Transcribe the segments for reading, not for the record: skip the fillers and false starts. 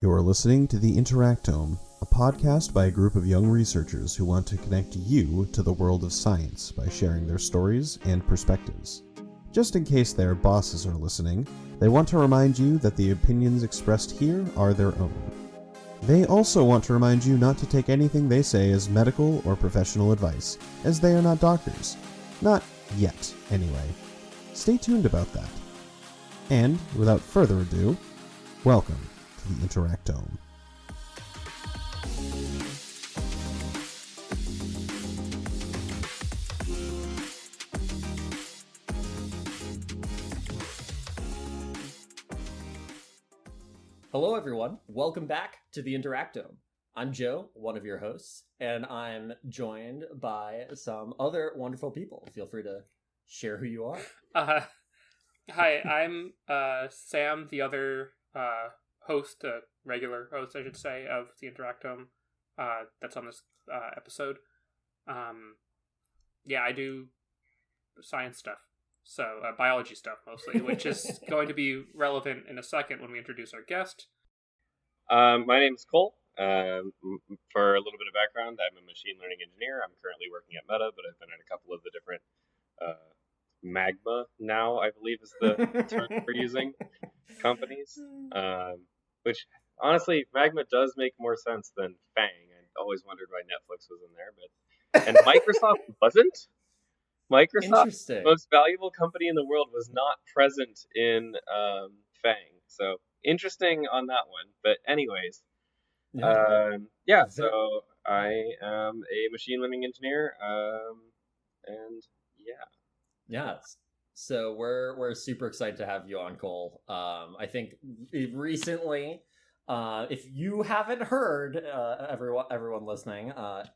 You're listening to The Interactome, a podcast by a group of young researchers who want to connect you to the world of science by sharing their stories and perspectives. Just in case their bosses are listening, they want to remind you that the opinions expressed here are their own. They also want to remind you not to take anything they say as medical or professional advice, as they are not doctors. Not yet, anyway. Stay tuned about that. And, without further ado, welcome to the Interactome. Hello everyone, welcome back to the Interactome. I'm Joe, one of your hosts, and I'm joined by some other wonderful people. Feel free to share who you are. Hi, I'm Sam, the other host, regular host, I should say, of the Interactome that's on this episode. I do science stuff, so biology stuff mostly, which is going to be relevant in a second when we introduce our guest. My name's Cole. For a little bit of background, I'm a machine learning engineer. I'm currently working at Meta, but I've been at a couple of the different Magma now, I believe is the term we're using, companies. Which, honestly, Magma does make more sense than Fang. I always wondered why Netflix was in there, and Microsoft wasn't. Microsoft, the most valuable company in the world, was not present in Fang. So, interesting on that one. But anyways, so I am a machine learning engineer, and yeah. Yeah, so we're super excited to have you on, Cole. I think recently, if you haven't heard, everyone listening,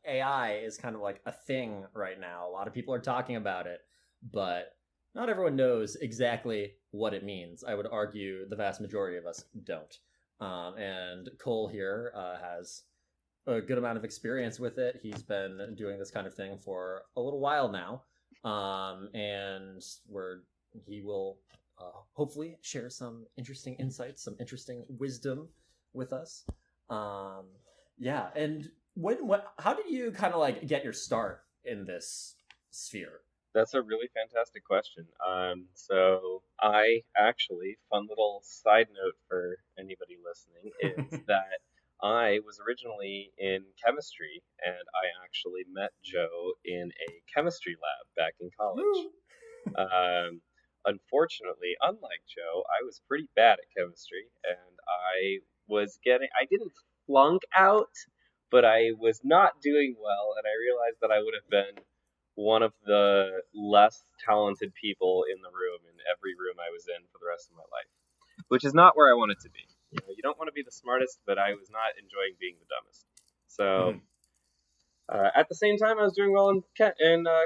AI is kind of like a thing right now. A lot of people are talking about it, but not everyone knows exactly what it means. I would argue the vast majority of us don't. And Cole here has a good amount of experience with it. He's been doing this kind of thing for a little while now. And he will hopefully share some interesting insights, some interesting wisdom with us. And how did you kind of like get your start in this sphere? That's a really fantastic question. So I actually, fun little side note for anybody listening, is that I was originally in chemistry, and I actually met Joe in a chemistry lab back in college. Unfortunately, unlike Joe, I was pretty bad at chemistry, and I didn't flunk out, but I was not doing well, and I realized that I would have been one of the less talented people in the room, in every room I was in for the rest of my life, which is not where I wanted to be. You don't want to be the smartest, but I was not enjoying being the dumbest. So, at the same time, I was doing well in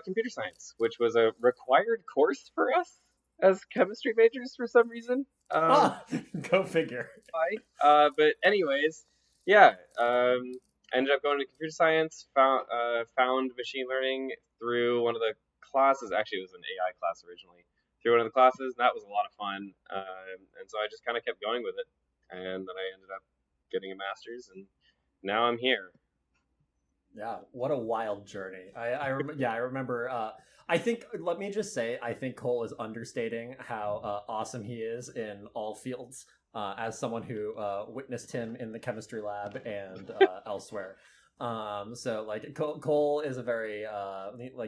computer science, which was a required course for us as chemistry majors for some reason. Go figure. But anyways, ended up going to computer science. Found machine learning through one of the classes. Actually, it was an AI class originally. Through one of the classes, and that was a lot of fun. And so I just kind of kept going with it. And then I ended up getting a master's, and now I'm here. Yeah, what a wild journey. I remember. I think, let me just say, I think Cole is understating how awesome he is in all fields, as someone who witnessed him in the chemistry lab and elsewhere. So like Cole is a very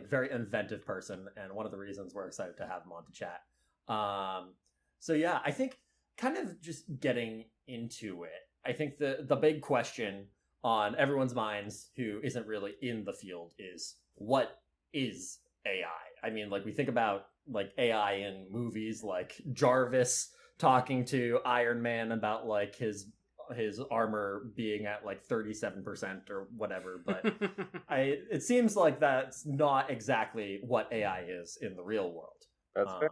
very inventive person, and one of the reasons we're excited to have him on to chat. I think kind of just getting into it, I think the big question on everyone's minds who isn't really in the field is, what is AI? I mean, like, we think about like AI in movies, like Jarvis talking to Iron Man about like his armor being at like 37% or whatever, but it seems like that's not exactly what AI is in the real world. That's fair.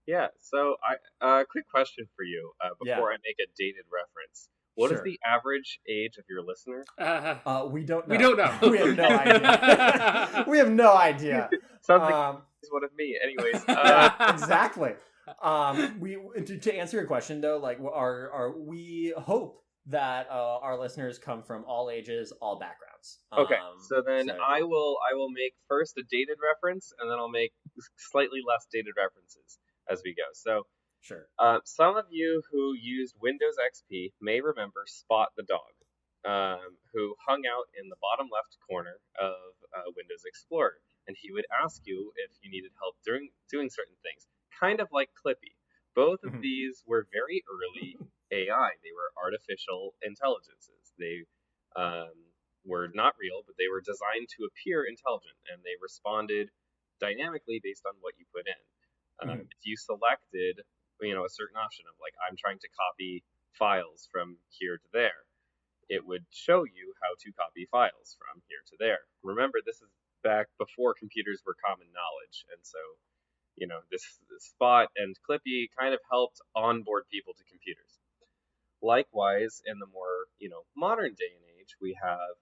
Yeah, so quick question for you before I make a dated reference. What is the average age of your listener? We don't know. We don't know. We have no idea. We have no idea. Sounds like one of me. Anyways. Exactly. We to answer your question though, like we hope that our listeners come from all ages, all backgrounds. Okay, so then So I will make first a dated reference, and then I'll make slightly less dated references as we go. So sure. some of you who used Windows XP may remember Spot the dog, who hung out in the bottom left corner of Windows Explorer, and he would ask you if you needed help doing certain things, kind of like Clippy. Both of Mhm. these were very early AI. They were artificial intelligences. They um, were not real, but they were designed to appear intelligent, and they responded dynamically based on what you put in. Mhm. If you selected, a certain option of like I'm trying to copy files from here to there, it would show you how to copy files from here to there. Remember, this is back before computers were common knowledge, and so this Spot and Clippy kind of helped onboard people to computers. Likewise, in the more modern day and age, we have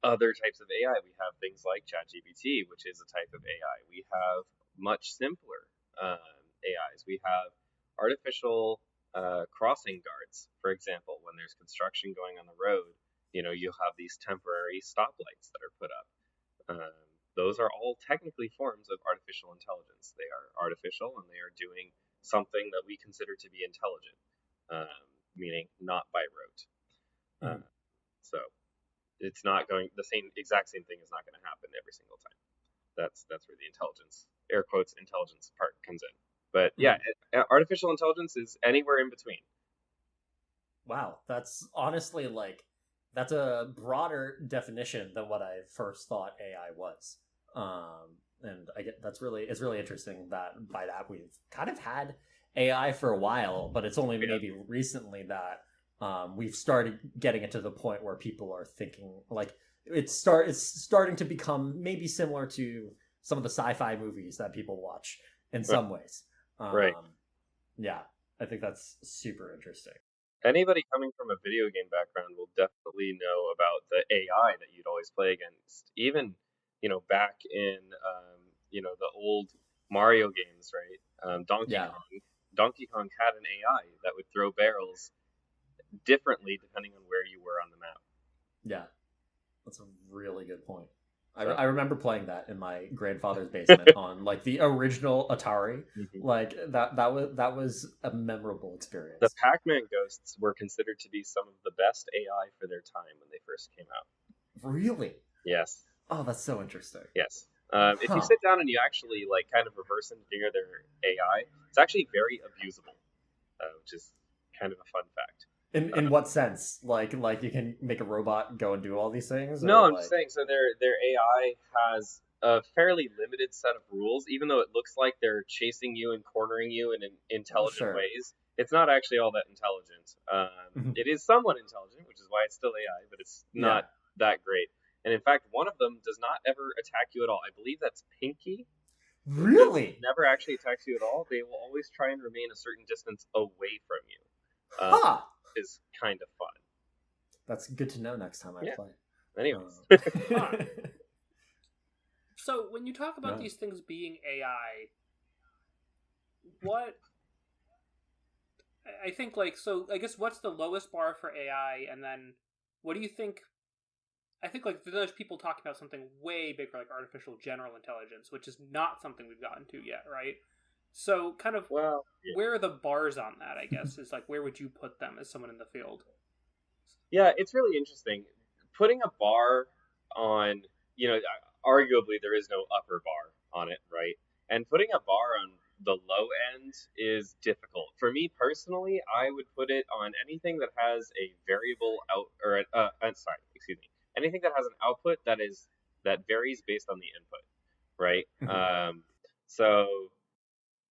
other types of AI. We have things like ChatGPT, which is a type of AI. We have much simpler AIs. We have artificial crossing guards, for example. When there's construction going on the road, you'll have these temporary stoplights that are put up. Those are all technically forms of artificial intelligence. They are artificial and they are doing something that we consider to be intelligent, meaning not by rote. Mhm. So it's not going the exact same thing is not going to happen every single time. That's where the intelligence, air quotes, intelligence part comes in. But yeah, Mhm. artificial intelligence is anywhere in between. Wow, that's honestly that's a broader definition than what I first thought AI was. And I get it's really interesting that by that we've kind of had AI for a while, but it's only Yeah, maybe recently that we've started getting it to the point where people are thinking like it's starting to become maybe similar to some of the sci-fi movies that people watch in right. some ways. Right. Yeah, I think that's super interesting. Anybody coming from a video game background will definitely know about the AI that you'd always play against. Even back in the old Mario games, right? Yeah, Donkey Kong had an AI that would throw barrels differently depending on where you were on the map. yeah. That's a really good point. So I remember playing that in my grandfather's basement on like the original Atari. mhm. Like that was a memorable The experience. Pac-Man ghosts were considered to be some of the best AI for their time when they first came out. Really? Yes, Oh, that's so interesting. yes. If you Huh. sit down and you actually like kind of reverse engineer their AI, it's actually very abusable, which is kind of a fun fact. In what sense? Like you can make a robot go and do all these things, or No, I'm just like saying. So their AI has a fairly limited set of rules, even though it looks like they're chasing you and cornering you in intelligent sure. ways. It's not actually all that intelligent. It is somewhat intelligent, which is why it's still AI, but it's Yeah. not that great. And in fact, one of them does not ever attack you at all. I believe that's Pinky. It Really? never actually attacks you at all. They will always try and remain a certain distance away from you. Huh. Is kind of fun. That's good to know next time I Yeah. play. Anyways, Huh. So when you talk about Yeah. these things being AI, what I think like so I guess what's the lowest bar for AI, and then what do you think? I think like there's people talking about something way bigger like artificial general intelligence, which is not something we've gotten to yet, right? So kind of well, where are the bars on that, I guess, is like where would you put them as someone in the field? yeah, it's really interesting. Putting a bar on, arguably there is no upper bar on it, right? And putting a bar on the low end is difficult. For me personally, I would put it on anything that has a variable out, or sorry, excuse me, anything that has an output that varies based on the input, right? Mhm. So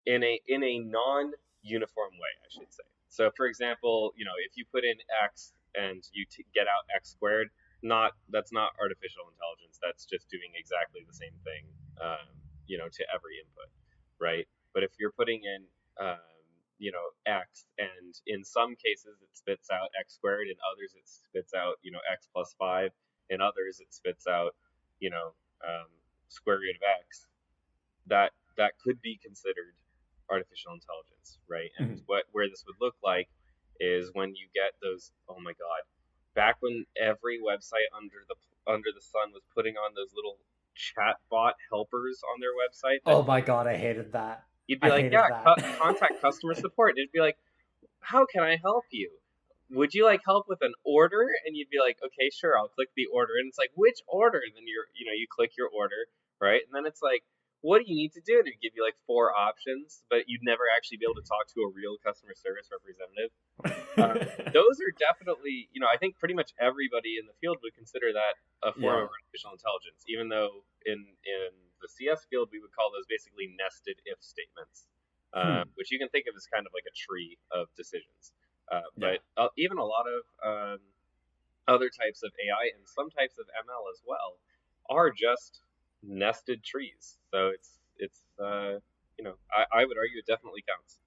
in a non-uniform way, I should say. So, for example, if you put in x and you get out x squared, not that's not artificial intelligence. That's just doing exactly the same thing, to every input, right? But if you're putting in, x, and in some cases it spits out x squared, in others it spits out, x plus 5, in others it spits out, you know, square root of x. That could be considered artificial intelligence, right? And where this would look like is when you get those, oh my god, back when every website under the sun was putting on those little chatbot helpers on their website. Oh my god, I hated that. You'd be like, yeah, contact customer support. It'd be like, how can I help you? Would you like help with an order? And you'd be like, okay, sure, I'll click the order. And it's like, which order? And then you click your order, right? And then it's like, what do you need to do? And it'd give you like 4 options, but you'd never actually be able to talk to a real customer service representative. Those are definitely, I think pretty much everybody in the field would consider that a form of artificial intelligence, even though in the CS field, we would call those basically nested if statements, which you can think of as kind of like a tree of decisions. But even a lot of other types of AI and some types of ML as well are just nested trees. So it's I would argue it definitely counts.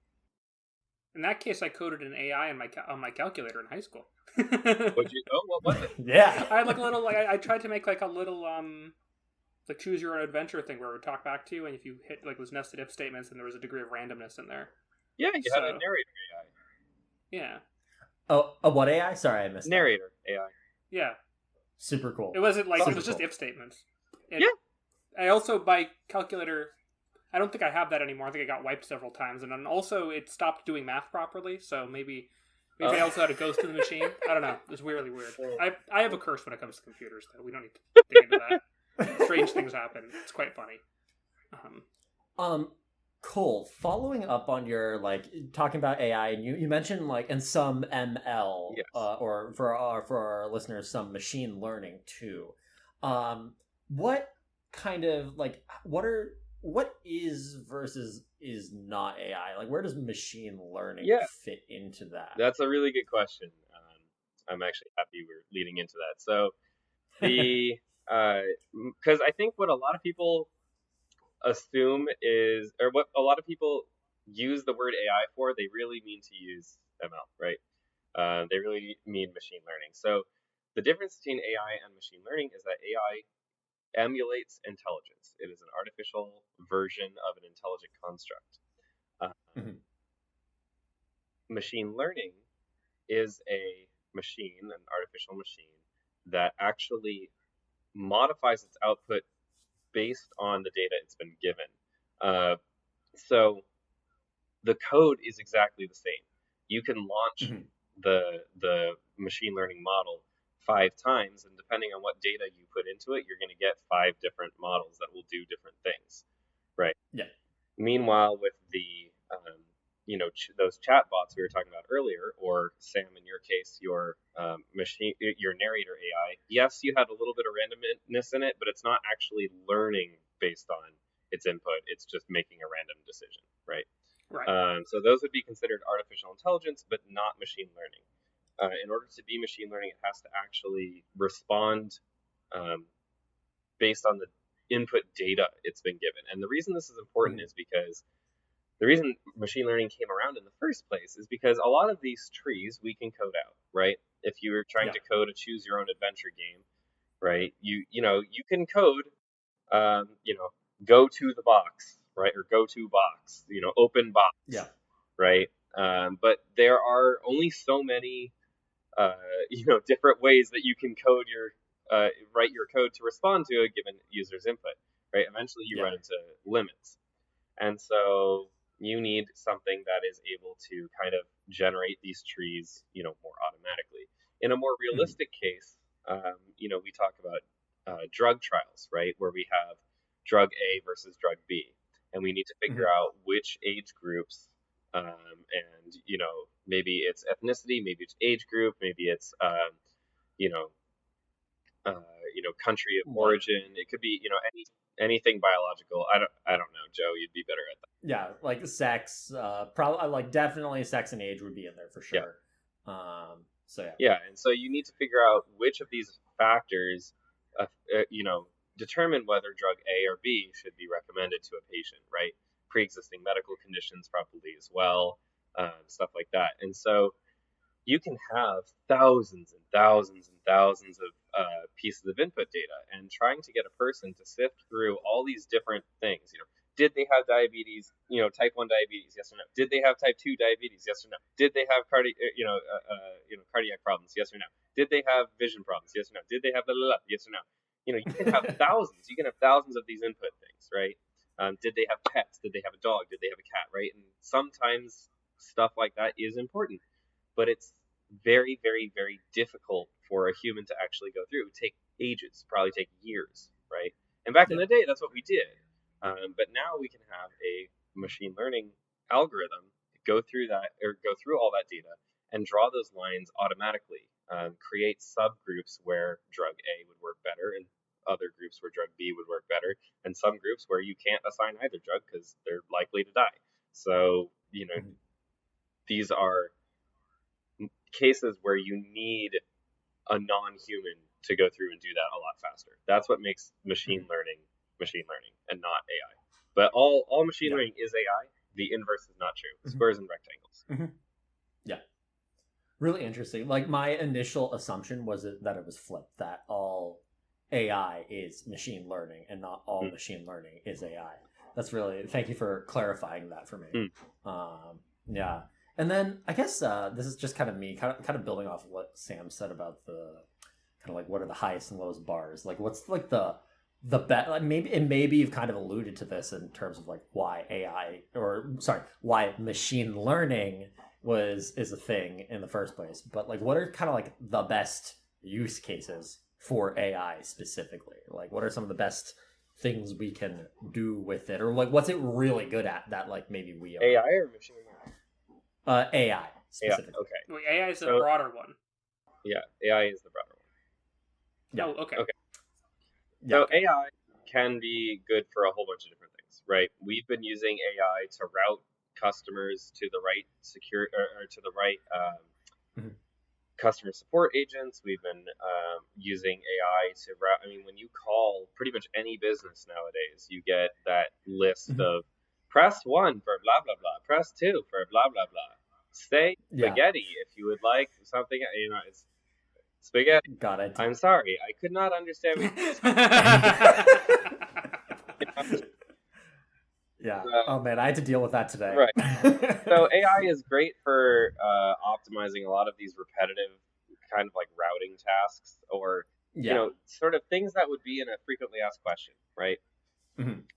In that case, I coded an AI on my calculator in high school. What was it? Yeah, I had like a little I tried to make like a little like choose your own adventure thing where it would talk back to you, and if you hit like those nested if statements, and there was a degree of randomness in there. Yeah, you had a narrator AI. Yeah. Oh, a what AI? Sorry, I missed narrator AI. Yeah. Super cool. It wasn't like Super it was just cool. if statements. Yeah. I also my calculator. I don't think I have that anymore. I think it got wiped several times, and then also it stopped doing math properly. So maybe I also had a ghost in the machine. I don't know. It's weirdly weird. I have a curse when it comes to computers, though. We don't need to dig into that. Strange things happen. It's quite funny. Cool. Following up on your talking about AI, and you mentioned and some ML, yes. Or for our listeners, some machine learning too. What kind of what is versus is not AI? Where does machine learning fit into that? That's a really good question. I'm actually happy we're leading into that. So the because I think what a lot of people assume is, or what a lot of people use the word AI for, they really mean to use ML, right? They really mean machine learning. So the difference between AI and machine learning is that AI emulates intelligence. It is an artificial version of an intelligent construct. Machine learning is a machine, an artificial machine, that actually modifies its output based on the data it's been given. So the code is exactly the same. You can launch the machine learning model 5 times, and depending on what data you put into it, you're going to get 5 different models that will do different things, right? Yeah. Meanwhile, with the those chatbots we were talking about earlier, or Sam, in your case, your narrator AI, yes, you had a little bit of randomness in it, but it's not actually learning based on its input. It's just making a random decision, right? Right. So those would be considered artificial intelligence, but not machine learning. In order to be machine learning, it has to actually respond based on the input data it's been given. And the reason this is important is because the reason machine learning came around in the first place is because a lot of these trees we can code out, right? If you were trying to code a choose your own adventure game, right? You can code, go to the box, right? Or go to box, open box, right? But there are only so many, different ways that you can code write your code to respond to a given user's input, right? Eventually you run into limits. And so you need something that is able to kind of generate these trees, more automatically. In a more realistic case, we talk about drug trials, right? Where we have drug A versus drug B, and we need to figure out which age groups, and maybe it's ethnicity, maybe it's age group, maybe it's country of origin. It could be anything biological. I don't know, Joe. You'd be better at that. Yeah, like sex. Probably definitely sex and age would be in there for sure. Yeah, and so you need to figure out which of these factors, determine whether drug A or B should be recommended to a patient, right? Pre-existing medical conditions probably as well, stuff like that. And so you can have thousands and thousands and thousands of pieces of input data, and trying to get a person to sift through all these different things, Did they have diabetes? Type 1 diabetes? Yes or no. Did they have type 2 diabetes? Yes or no. Did they have cardiac problems? Yes or no. Did they have vision problems? Yes or no. Did they have blah, blah, blah? Yes or no. You can have thousands. You can have thousands of these input things, right? Did they have pets? Did they have a dog? Did they have a cat? Right? And sometimes stuff like that is important, but it's very, very, very difficult for a human to actually go through. It would take ages, probably take years, right? And back in the day, that's what we did. But now we can have a machine learning algorithm go through all that data and draw those lines automatically, create subgroups where drug A would work better and other groups where drug B would work better, and some groups where you can't assign either drug because they're likely to die. So, these are cases where you need a non-human to go through and do that a lot faster. That's what makes machine learning and not AI. But all machine learning is AI. The inverse is not true. Squares and rectangles. Yeah. Really interesting. Like, my initial assumption was that it was flipped, that all AI is machine learning and not all machine learning is AI. That's really, thank you for clarifying that for me. Yeah. And then I guess this is just kind of me kind of building off of what Sam said about the kind of like what are the highest and lowest bars. Like, what's like the bet, like maybe you've kind of alluded to this in terms of like why machine learning is a thing in the first place, but like what are kind of like the best use cases for AI specifically? Like, what are some of the best things we can do with it, or like what's it really good at that like maybe we are? AI or machine learning? AI specifically. Yeah, okay. Wait, AI is the broader one. Yeah, AI is the broader one. Yeah. Oh, okay. So AI can be good for a whole bunch of different things, right? We've been using AI to route customers to the right customer support agents. We've been using AI to route. I mean, when you call pretty much any business nowadays, you get that list of press 1 for blah blah blah, press 2 for blah blah blah. Say spaghetti if you would like something. It's spaghetti. Got it. I'm sorry, I could not understand what you said. Yeah. Oh man, I had to deal with that today. Right. So AI is great for optimizing a lot of these repetitive kind of like routing tasks, or sort of things that would be in a frequently asked question, right?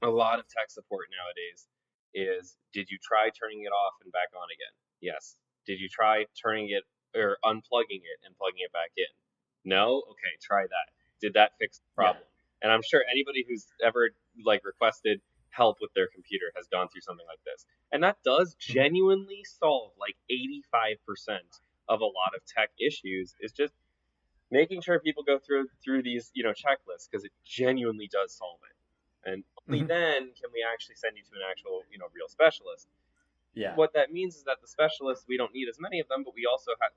A lot of tech support nowadays is, did you try turning it off and back on again? Yes. Did you try turning it or unplugging it and plugging it back in? No? Okay, try that. Did that fix the problem? Yeah. And I'm sure anybody who's ever like requested help with their computer has gone through something like this. And that does genuinely solve like 85% of a lot of tech issues, is just making sure people go through these, checklists, because it genuinely does solve it. And only then can we actually send you to an actual, real specialist. Yeah. What that means is that the specialists, we don't need as many of them, but we also have,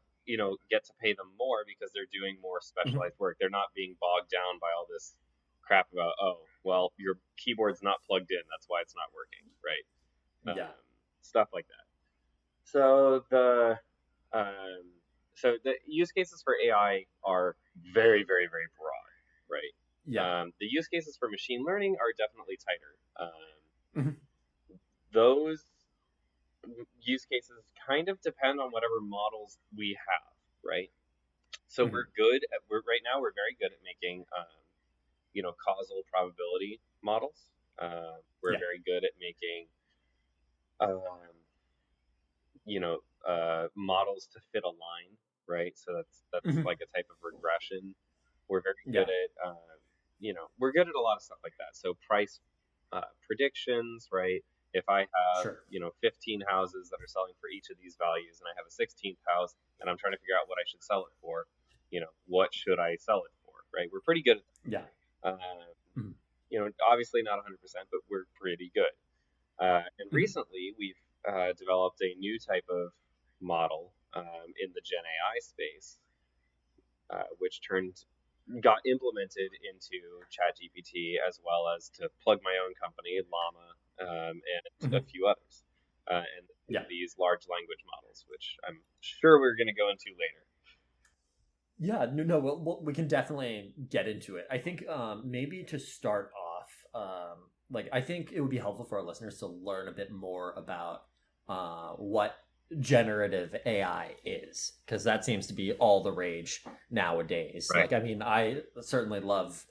get to pay them more because they're doing more specialized work. They're not being bogged down by all this crap about, oh, well, your keyboard's not plugged in, that's why it's not working, right? Stuff like that. So the use cases for AI are very, very, very broad, right? Yeah. The use cases for machine learning are definitely tighter. Those use cases kind of depend on whatever models we have, right? So we're right now we're very good at making causal probability models. We're very good at making models to fit a line, right? So that's like a type of regression. We're very good at we're good at a lot of stuff like that. So price predictions, right? If I have 15 houses that are selling for each of these values, and I have a 16th house, and I'm trying to figure out what I should sell it for, what should I sell it for, right? We're pretty good at that. Obviously not 100%, but we're pretty good. And recently we've developed a new type of model in the Gen AI space, which got implemented into ChatGPT, as well as to plug my own company, Llama, and a few others, and these large language models, which I'm sure we're going to go into later. Yeah, no, we can definitely get into it. I think maybe to start off, like I think it would be helpful for our listeners to learn a bit more about what generative AI is, because that seems to be all the rage nowadays. Right. Like, I mean, I certainly love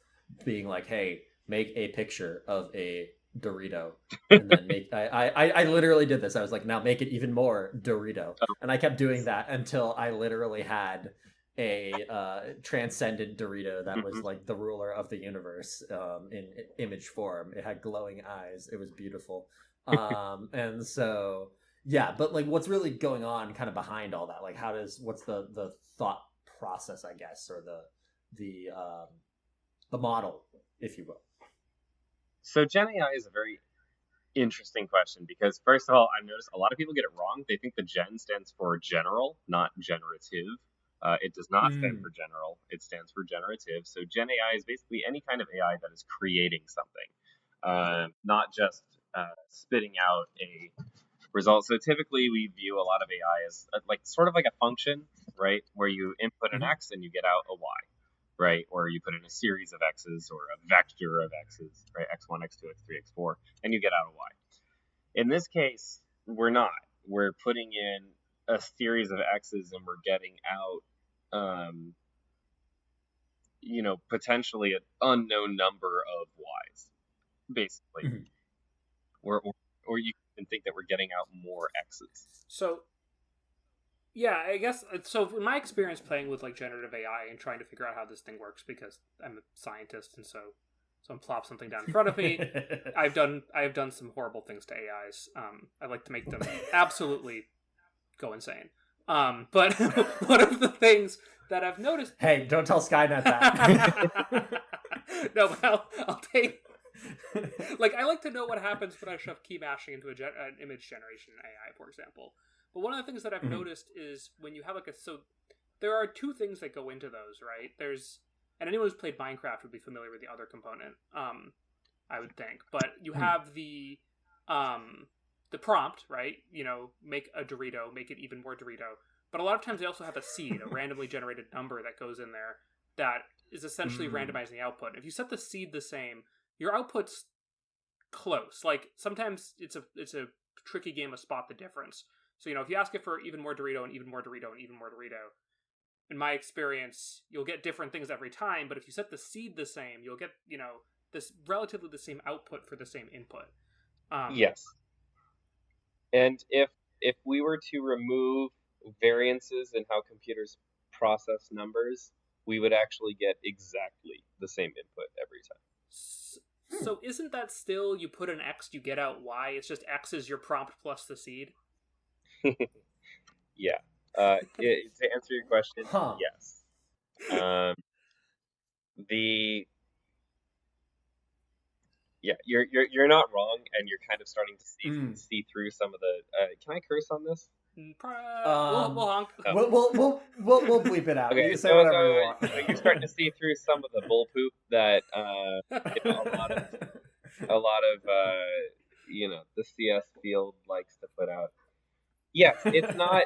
being like, hey, make a picture of a Dorito, and then make I literally did this. I was like, now make it even more Dorito, and I kept doing that until I literally had a transcendent Dorito that was like the ruler of the universe in image form. It had glowing eyes. It was beautiful. And so yeah, but like what's really going on kind of behind all that? Like what's the thought process, I guess, or the model, if you will. So Gen AI is a very interesting question because, first of all, I've noticed a lot of people get it wrong. They think the gen stands for general, not generative. It does not stand for general. It stands for generative. So Gen AI is basically any kind of AI that is creating something, not just spitting out a result. So typically we view a lot of AI as like sort of like a function, right? Where you input an X and you get out a Y, right? Or you put in a series of X's or a vector of X's, right? X1, X2, X3, X4, and you get out a Y. In this case, we're not. We're putting in a series of X's and we're getting out, potentially an unknown number of Y's, basically. Or you can think that we're getting out more X's. So, yeah, I guess, so in my experience playing with like generative AI and trying to figure out how this thing works, because I'm a scientist and so someone plops something down in front of me, I have done some horrible things to AIs. I like to make them absolutely go insane. But one of the things that I've noticed... Hey, don't tell Skynet that. No, but I'll take... Like, I like to know what happens when I shove key mashing into an image generation AI, for example. But one of the things that I've noticed is when you have like so there are two things that go into those, right? And anyone who's played Minecraft would be familiar with the other component, I would think. But you have the prompt, right? Make a Dorito, make it even more Dorito. But a lot of times they also have a seed, a randomly generated number that goes in there that is essentially randomizing the output. If you set the seed the same, your output's close. Like, sometimes it's a tricky game to spot the difference. So, if you ask it for even more Dorito and even more Dorito and even more Dorito, in my experience, you'll get different things every time. But if you set the seed the same, you'll get, this relatively the same output for the same input. Yes. And if we were to remove variances in how computers process numbers, we would actually get exactly the same input every time. So isn't that still, you put an X, you get out Y? It's just X is your prompt plus the seed? Yeah. To answer your question, yes. You're not wrong, and you're kind of starting to see through some of the. Can I curse on this? We'll honk. We'll bleep it out. Okay, You can say whatever you want. You're starting to see through some of the bull poop that a lot of the CS field likes to put out. Yes, it's not.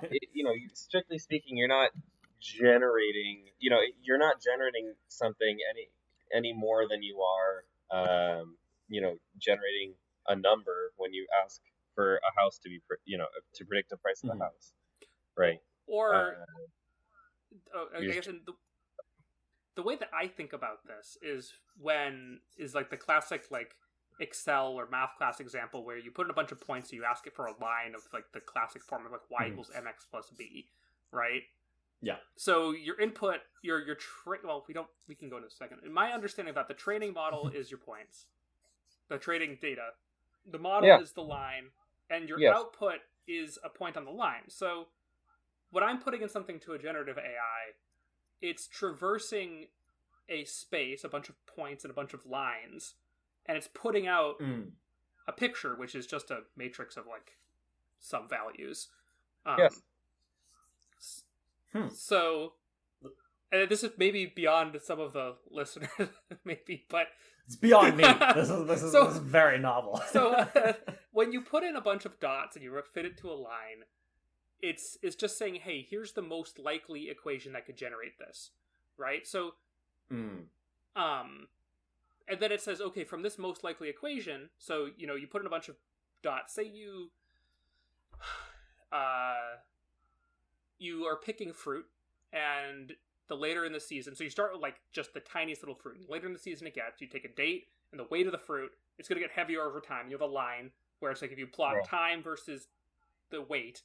Strictly speaking, you're not generating. You're not generating something any more than you are. Generating a number when you ask for a house to be, to predict the price of the house, right? Or, I guess the way that I think about this is like the classic like Excel or math class example where you put in a bunch of points and you ask it for a line of like the classic form of like y equals mx plus b, right? Yeah. So your input, we can go in a second. In my understanding of that, the training model is your points. The training data. The model is the line, and your output is a point on the line. So when I'm putting in something to a generative AI, it's traversing a space, a bunch of points and a bunch of lines, and it's putting out a picture, which is just a matrix of like some values. Yes. So, and this is maybe beyond some of the listeners, maybe, but it's beyond me. This is very novel. So when you put in a bunch of dots and you fit it to a line, it's just saying, hey, here's the most likely equation that could generate this, right? So, and and then it says, okay, from this most likely equation, so, you put in a bunch of dots. Say you are picking fruit, and the later in the season, so you start with just the tiniest little fruit. Later in the season it gets, you take a date and the weight of the fruit, it's going to get heavier over time. You have a line where it's if you plot time versus the weight,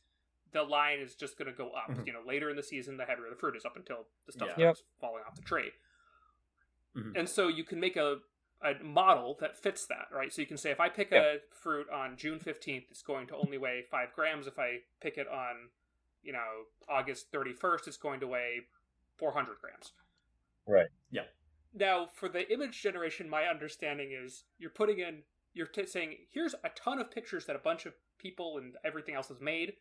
the line is just going to go up. Mm-hmm. Later in the season, the heavier the fruit is up until the stuff Yeah. starts falling off the tree. Mm-hmm. And so you can make a model that fits that, right? So you can say, if I pick a fruit on June 15th, it's going to only weigh 5 grams. If I pick it on, August 31st, it's going to weigh 400 grams. Right. Yeah. Now, for the image generation, my understanding is you're putting in, saying, here's a ton of pictures that a bunch of people and everything else has made.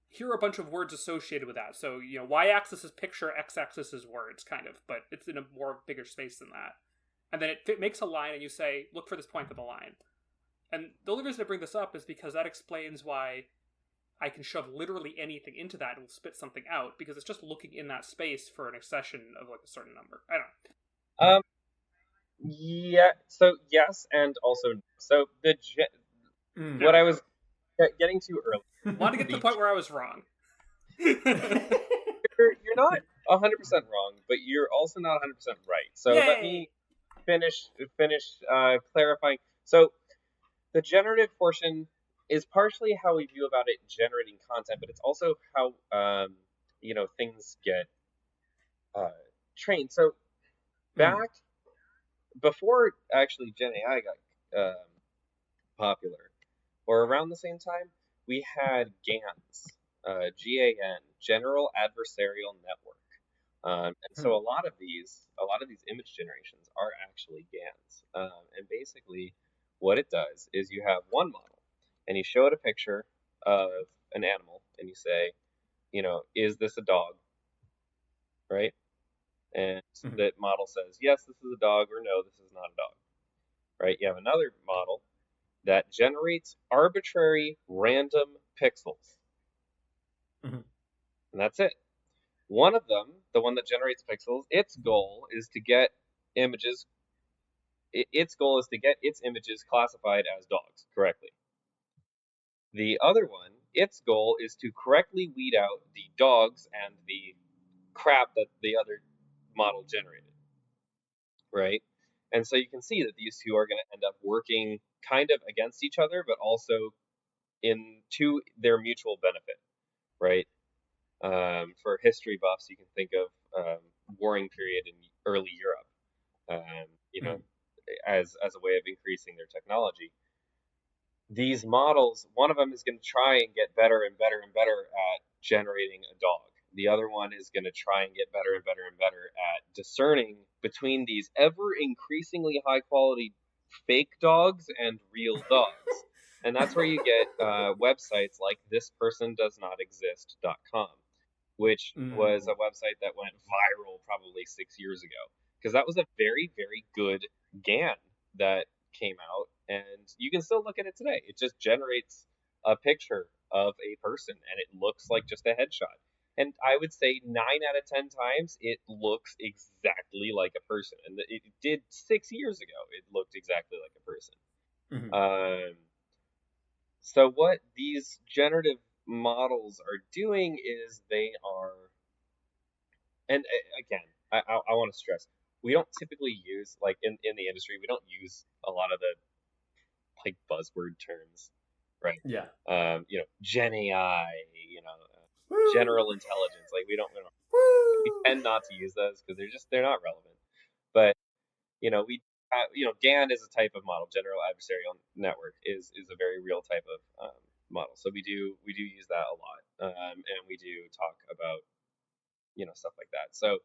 Here are a bunch of words associated with that. So, y-axis is picture, x-axis is words, kind of, but it's in a more bigger space than that. And then it makes a line, and you say, look for this point on the line. And the only reason I bring this up is because that explains why I can shove literally anything into that and it'll spit something out, because it's just looking in that space for an accession of a certain number. I don't know. Yeah. So yes, and also so what I was getting to earlier. Want to get to the point where I was wrong. You're not 100% wrong, but you're also not 100% right. So Yay! let me finish clarifying. So the generative portion is partially how we view about it generating content, but it's also how things get trained. So back before actually Gen AI got popular, or around the same time, we had GANs, GAN, General Adversarial Network, and so a lot of these image generations are actually GANs, and basically what it does is you have one model, and you show it a picture of an animal, and you say, is this a dog, right? And that model says, yes, this is a dog, or no, this is not a dog, right? You have another model that generates arbitrary random pixels. And that's it. One of them, the one that generates pixels, its goal is to get images classified as dogs correctly. The other one, its goal is to correctly weed out the dogs and the crap that the other model generated, right? And so you can see that these two are going to end up working kind of against each other, but also to their mutual benefit, right? For history buffs, you can think of warring period in early Europe, as a way of increasing their technology. These models, one of them is going to try and get better and better and better at generating a dog. The other one is going to try and get better and better and better at discerning between these ever increasingly high quality fake dogs and real dogs. And that's where you get websites like thispersondoesnotexist.com, which was a website that went viral probably 6 years ago, because that was a very, very good GAN that came out, and you can still look at it today. It just generates a picture of a person, and it looks like just a headshot. And I would say 9 out of 10 times it looks exactly like a person. And it did 6 years ago. It looked exactly like a person. So what these generative models are doing is they are, and again, I want to stress, we don't typically use, like in the industry, we don't use a lot of the like buzzword terms, right? Yeah. Gen AI, general intelligence. Like we tend not to use those because they're not relevant. But GAN is a type of model. General Adversarial Network is a very real type of model. So we do use that a lot, and we do talk about stuff like that. So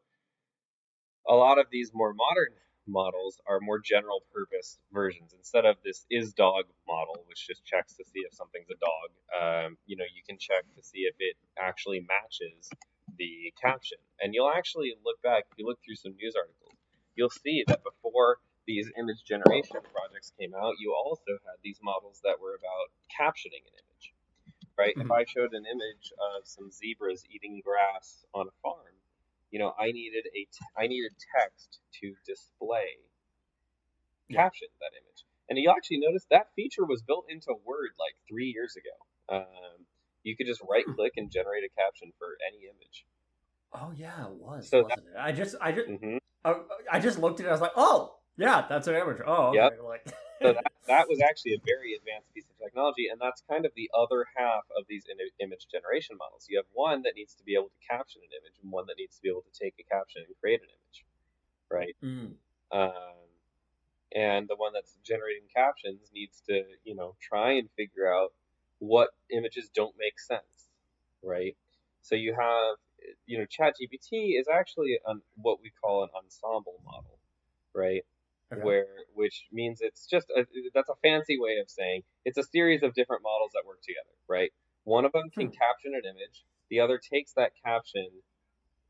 a lot of these more modern models are more general purpose versions. Instead of this is dog model, which just checks to see if something's a dog, you can check to see if it actually matches the caption. And you'll actually look back, if you look through some news articles, you'll see that before these image generation projects came out, you also had these models that were about captioning an image, right? If I showed an image of some zebras eating grass on a farm, I needed text to display caption that image. And you'll actually notice that feature was built into Word like 3 years ago. You could just right click and generate a caption for any image. Oh yeah, it was, So wasn't it? mhm. I just looked at it. I was like, oh yeah, that's an image. Oh Yep. okay. Like, So that was actually a very advanced piece of technology, and that's kind of the other half of these image generation models. You have one that needs to be able to caption an image, and one that needs to be able to take a caption and create an image, right? mm, Um, and the one that's generating captions needs to, try and figure out what images don't make sense, right? So you have, ChatGPT is actually what we call an ensemble model, right? okay. Which means it's just that's a fancy way of saying it's a series of different models that work together, right? One of them can Hmm. caption an image, the other takes that caption,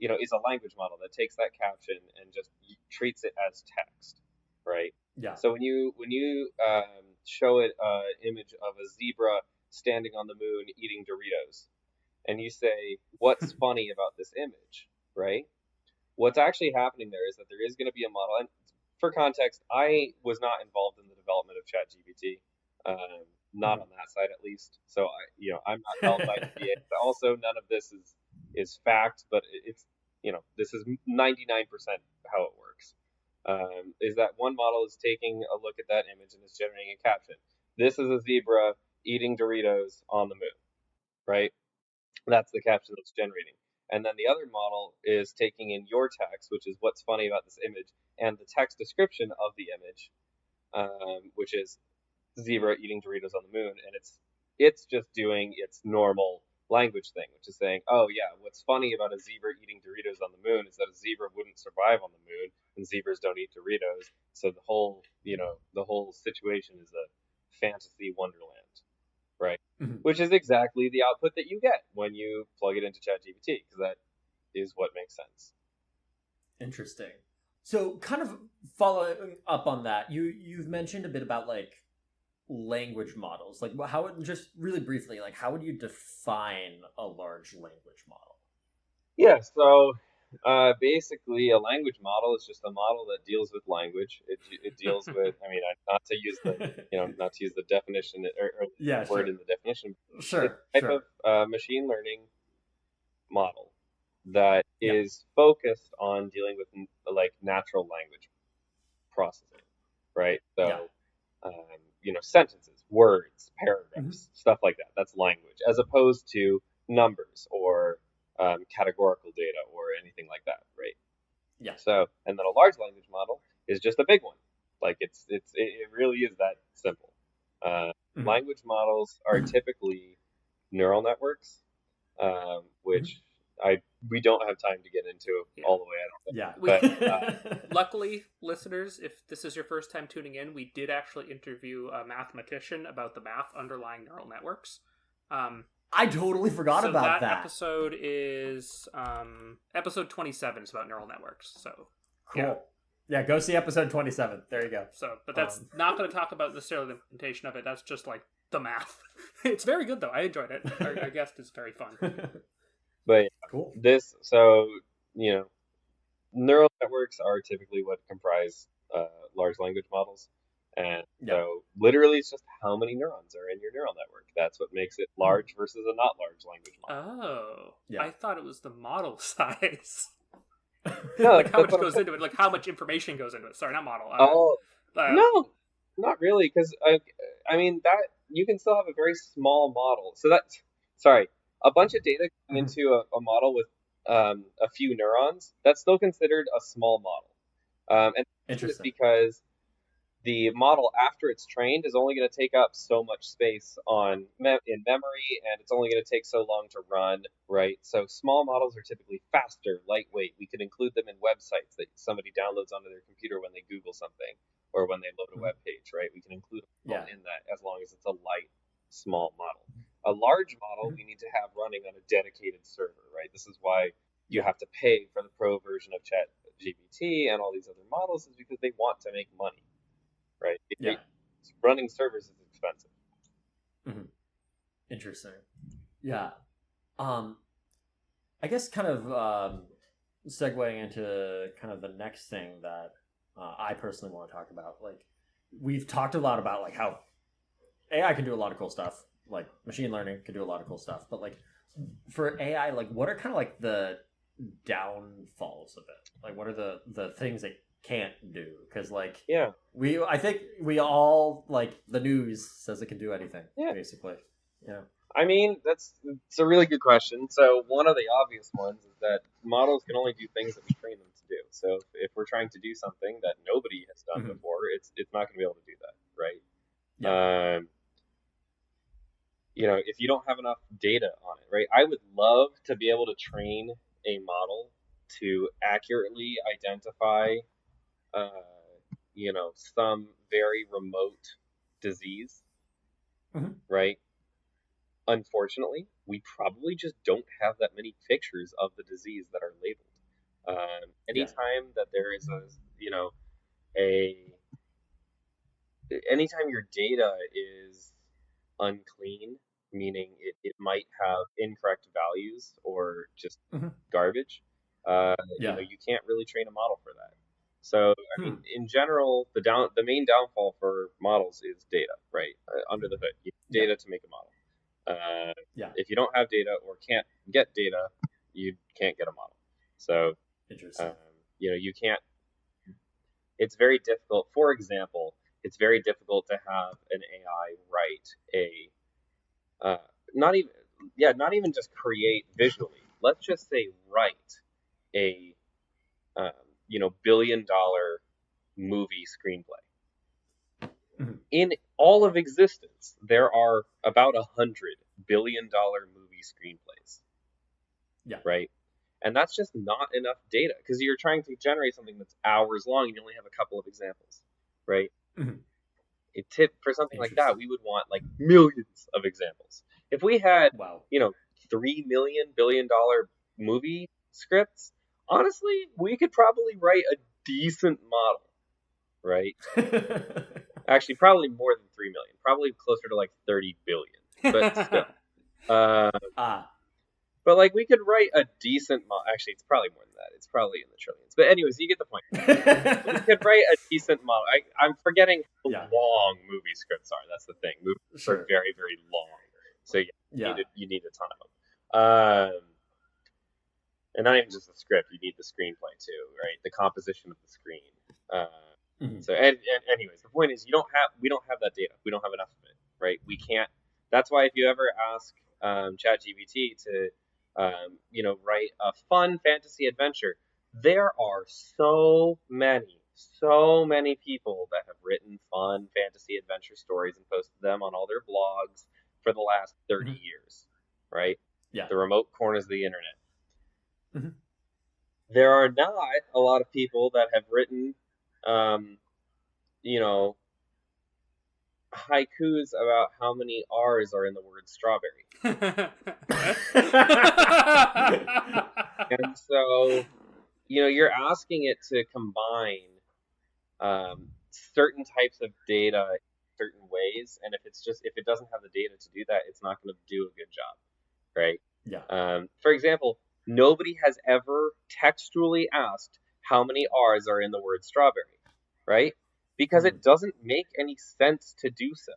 is a language model that takes that caption and just treats it as text, right? Yeah. So when you show it an image of a zebra standing on the moon eating Doritos, and you say, "What's funny about this image?" Right? What's actually happening there is that there is going to be a model. And for context, I was not involved in the development of ChatGPT, not on that side at least. So I'm not held by NDA. Also, none of this is fact, but it's this is 99% how it works. Is that one model is taking a look at that image and is generating a caption. This is a zebra eating Doritos on the moon, right? That's the caption that's generating. And then the other model is taking in your text, which is what's funny about this image, and the text description of the image, which is zebra eating Doritos on the moon, and it's just doing its normal language thing, which is saying, oh yeah, what's funny about a zebra eating Doritos on the moon is that a zebra wouldn't survive on the moon, and zebras don't eat Doritos, so the whole situation is a fantasy wonderland, right? Mhm. Which is exactly the output that you get when you plug it into ChatGPT, because that is what makes sense. Interesting. So, kind of following up on that, you've mentioned a bit about like language models. Like, how just really briefly, like, how would you define a large language model? Yeah, so basically, a language model is just a model that deals with language. It deals with, I mean, not to use the definition or Yeah, word sure, in the definition. It's sure, a type sure. of machine learning model that Yeah, is focused on dealing with like natural language processing, right? yeah. So, sentences, words, Mhm. paragraphs, stuff like that. That's language, as opposed to numbers or categorical data or anything like that, right? Yeah. So, and then a large language model is just a big one. Like it really is that simple. Mhm. Language models are typically neural networks, Mhm. which we don't have time to get into Yeah. all the way. I don't think. Yeah. But Luckily, listeners, if this is your first time tuning in, we did actually interview a mathematician about the math underlying neural networks. I totally forgot So about that that. episode is episode 27 is about neural networks. So Cool. Yeah, go see episode 27. There you go. So, but that's not going to talk about necessarily the implementation of it. That's just like the math. It's very good though. I enjoyed it. Our guest is very fun. but Cool. neural networks are typically what comprise large language models. And Yeah. so literally it's just how many neurons are in your neural network. That's what makes it large versus a not large language model. Oh, Yeah. I thought it was the model size. No, Like how much that's what I'm goes saying. into it. Like how much information goes into it. Sorry, not model. Oh, Uh, no, not really, because I mean that you can still have a very small model. So sorry, a bunch of data going Mhm. into a model with a few neurons, that's still considered a small model. And the reason is Interesting. because the model after it's trained is only going to take up so much space in memory, and it's only going to take so long to run, right? So small models are typically faster, lightweight. We could include them in websites that somebody downloads onto their computer when they Google something or when they load a web page, right? We can include them Yeah. in that as long as it's a light, small model. A large model we need to have running on a dedicated server, right? This is why you Yeah. have to pay for the pro version of ChatGPT and all these other models, is because they want to make money, right? Yeah. Running servers is expensive. Mhm. Interesting. Yeah. I guess kind of segueing into kind of the next thing that I personally want to talk about. Like, we've talked a lot about like how AI can do a lot of cool stuff, like machine learning can do a lot of cool stuff, but like for AI, like what are kind of like the downfalls of it? Like what are the things it can't do? Because like Yeah. I think we all like the news says it can do anything, basically. Yeah. I mean, it's a really good question. So one of the obvious ones is that models can only do things that we train them to do. So if we're trying to do something that nobody has done before, it's not going to be able to do that, right? Yeah. You know, if you don't have enough data on it, right? I would love to be able to train a model to accurately identify, you know, some very remote disease, right? Unfortunately, we probably just don't have that many pictures of the disease that are labeled. Anytime that there is a, you know, anytime your data is unclean, meaning it might have incorrect values or just garbage, you know, you can't really train a model for that. So, I mean, in general, the main downfall for models is data, right? Under the hood, you need data to make a model. If you don't have data or can't get data, you can't get a model. So, you know, you can't. It's very difficult. For example, it's very difficult to have an AI write not even just create visually. Let's just say write a you know, $1 billion movie screenplay. In all of existence, there are about 100 $1 billion movie screenplays. Yeah. Right. And that's just not enough data because you're trying to generate something that's hours long and you only have a couple of examples, right? For something like that, we would want like millions of examples. If we had, you know, 3 million $1 billion movie scripts, honestly, we could probably write a decent model, right? Actually, probably more than 3 million, probably closer to like 30 billion, but still. But like we could write a decent model. Actually, it's probably more than that. It's probably in the trillions. But anyways, you get the point. We could write a decent model. I'm forgetting how long movie scripts are. That's the thing. Movies are very, very long. So you need a ton of them. And not even just the script. You need the screenplay too, right? The composition of the screen. So anyways, the point is we don't have that data. We don't have enough of it, right? We can't. That's why if you ever ask ChatGPT to you know, write a fun fantasy adventure, there are so many people that have written fun fantasy adventure stories and posted them on all their blogs for the last 30 years, right? The remote corners of the internet. There are not a lot of people that have written, you know, haikus about how many R's are in the word strawberry. And so, you know, you're asking it to combine certain types of data in certain ways, and if it doesn't have the data to do that, it's not going to do a good job, right? For example, nobody has ever textually asked how many R's are in the word strawberry, right? Because it doesn't make any sense to do so.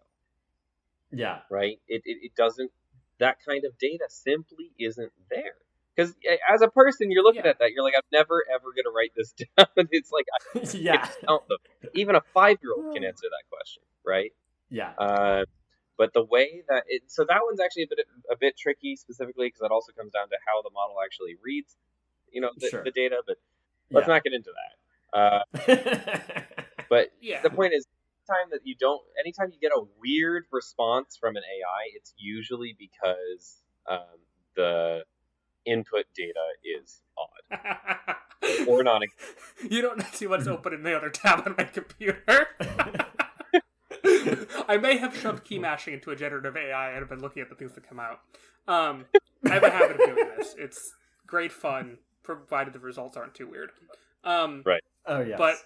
Yeah. Right? It doesn't. That kind of data simply isn't there. Because as a person, you're looking at that, you're like, I'm never ever gonna write this down. It's like I can count them. Even a 5-year-old can answer that question, right? But the way that so that one's actually a bit tricky specifically because it also comes down to how the model actually reads, you know, the data. But let's not get into that. But the point is, anytime you get a weird response from an AI, it's usually because the input data is odd or not. You don't see what's open in the other tab on my computer. I may have shoved key mashing into a generative AI and have been looking at the things that come out. I have a habit of doing this. It's great fun, provided the results aren't too weird. Right. Oh, yes. But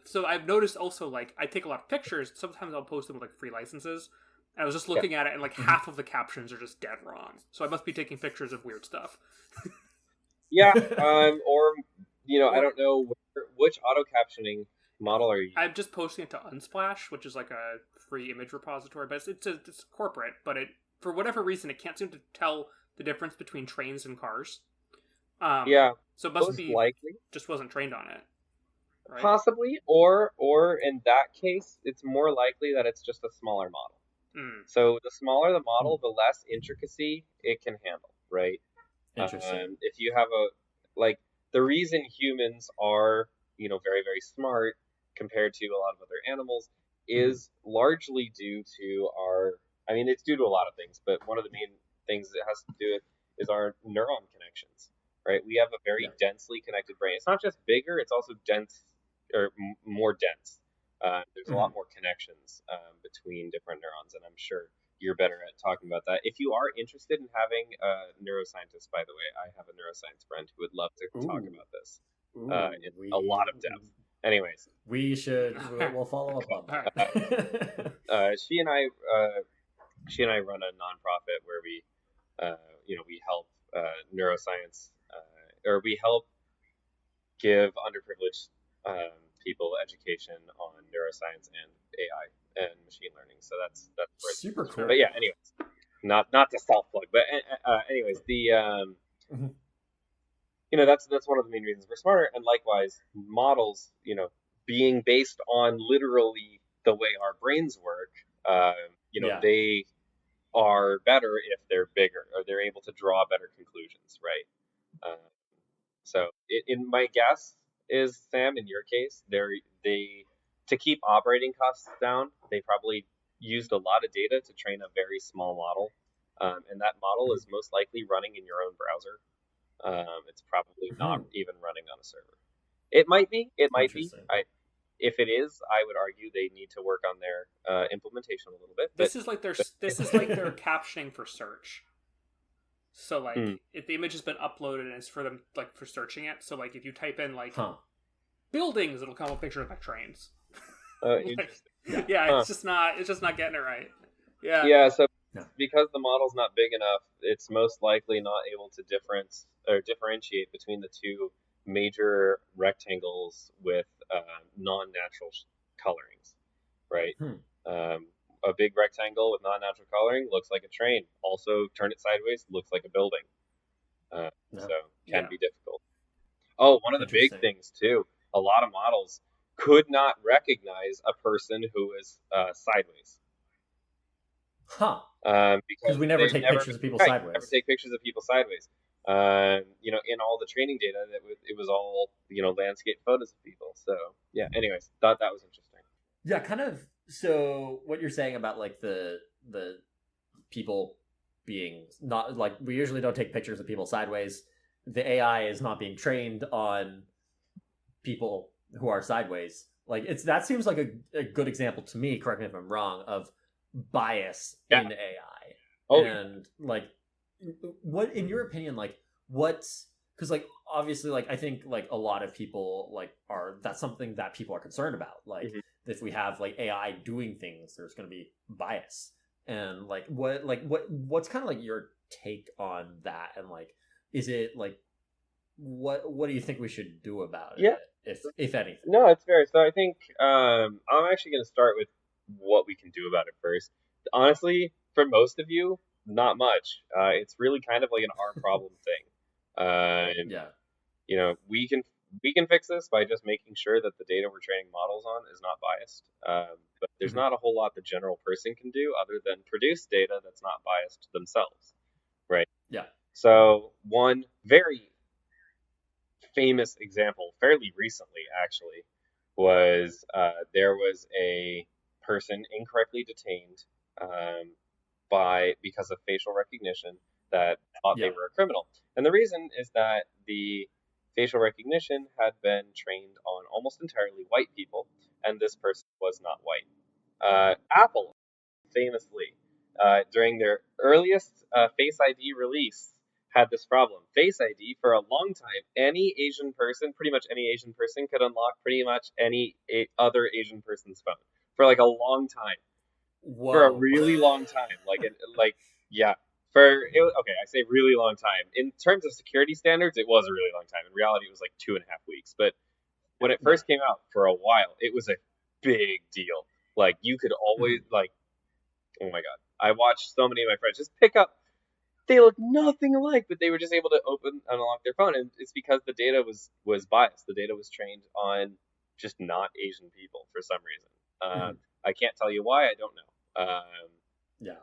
so I've noticed also, like, I take a lot of pictures. Sometimes I'll post them with, like, free licenses. And I was just looking at it, and, like, half of the captions are just dead wrong. So I must be taking pictures of weird stuff. Or, you know, I don't know which auto-captioning model are you? I'm just posting it to Unsplash, which is like a free image repository, but it's corporate. But it, for whatever reason, it can't seem to tell the difference between trains and cars. Yeah, So it must most be likely. just wasn't trained on it, right? Possibly, or in that case, it's more likely that it's just a smaller model. So the smaller the model, the less intricacy it can handle, right? Interesting. If you have the reason humans are, very, very smart compared to a lot of other animals is largely due to it's due to a lot of things, but one of the main things it has to do with is our neuron connections, right? We have a very densely connected brain. It's not just bigger, it's also dense or more dense. There's a lot more connections between different neurons, and I'm sure you're better at talking about that. If you are interested in having a neuroscientist, by the way, I have a neuroscience friend who would love to talk about this in a lot of depth. Anyways, we'll follow up on that. She and I run a nonprofit where we help neuroscience, or we help give underprivileged people education on neuroscience and AI and machine learning. So that's super cool. But yeah, anyways, not to self plug, but anyways, the that's one of the main reasons we're smarter. And likewise, models, being based on literally the way our brains work, they are better if they're bigger, or they're able to draw better conclusions, right? So in my guess is, Sam, in your case, to keep operating costs down, they probably used a lot of data to train a very small model, and that model is most likely running in your own browser. It's probably not even running on a server. It might be. If it is, I would argue they need to work on their implementation a little bit. This is like their captioning for search. So if the image has been uploaded and it's for them for searching it, so if you type in buildings, it'll come up picture of trains. It's just not getting it right. Yeah. So because the model's not big enough, it's most likely not able to differentiate between the two major rectangles with non-natural colorings, right? A big rectangle with non-natural coloring looks like a train. Also, turn it sideways, looks like a building. So can be difficult. Oh, one of the big things too, a lot of models could not recognize a person who is sideways. Because we never take pictures of people sideways. Never take pictures of people sideways. In all the training data, it was all landscape photos of people. So yeah. Anyways, thought that was interesting. Yeah, kind of. So what you're saying about the people being not we usually don't take pictures of people sideways. The AI is not being trained on people who are sideways. That seems like a good example to me. Correct me if I'm wrong, of bias in AI. And what, in your opinion, what's, because obviously I think a lot of people that's something that people are concerned about. If we have AI doing things, there's going to be bias. And what's kind of your take on that? And is it what do you think we should do about it, if anything? No, it's fair. So I think I'm actually going to start with what we can do about it first. Honestly, for most of you, not much. It's really kind of an our problem thing. We can fix this by just making sure that the data we're training models on is not biased. But there's not a whole lot the general person can do other than produce data that's not biased themselves, right? Yeah. So one very famous example, fairly recently actually, was there was a person incorrectly detained because of facial recognition that thought they were a criminal. And the reason is that the facial recognition had been trained on almost entirely white people, and this person was not white. Apple, famously, during their earliest Face ID release, had this problem. Face ID, for a long time, pretty much any Asian person could unlock pretty much any other Asian person's phone for a long time. Whoa. For a really long time. I say really long time. In terms of security standards, it was a really long time. In reality, it was 2.5 weeks. But when it first came out for a while, it was a big deal. Like, you could always, like, oh my God. I watched so many of my friends just pick up. They look nothing alike, but they were just able to open and unlock their phone, and it's because the data was biased. The data was trained on just not Asian people for some reason. I can't tell you why. I don't know. Yeah.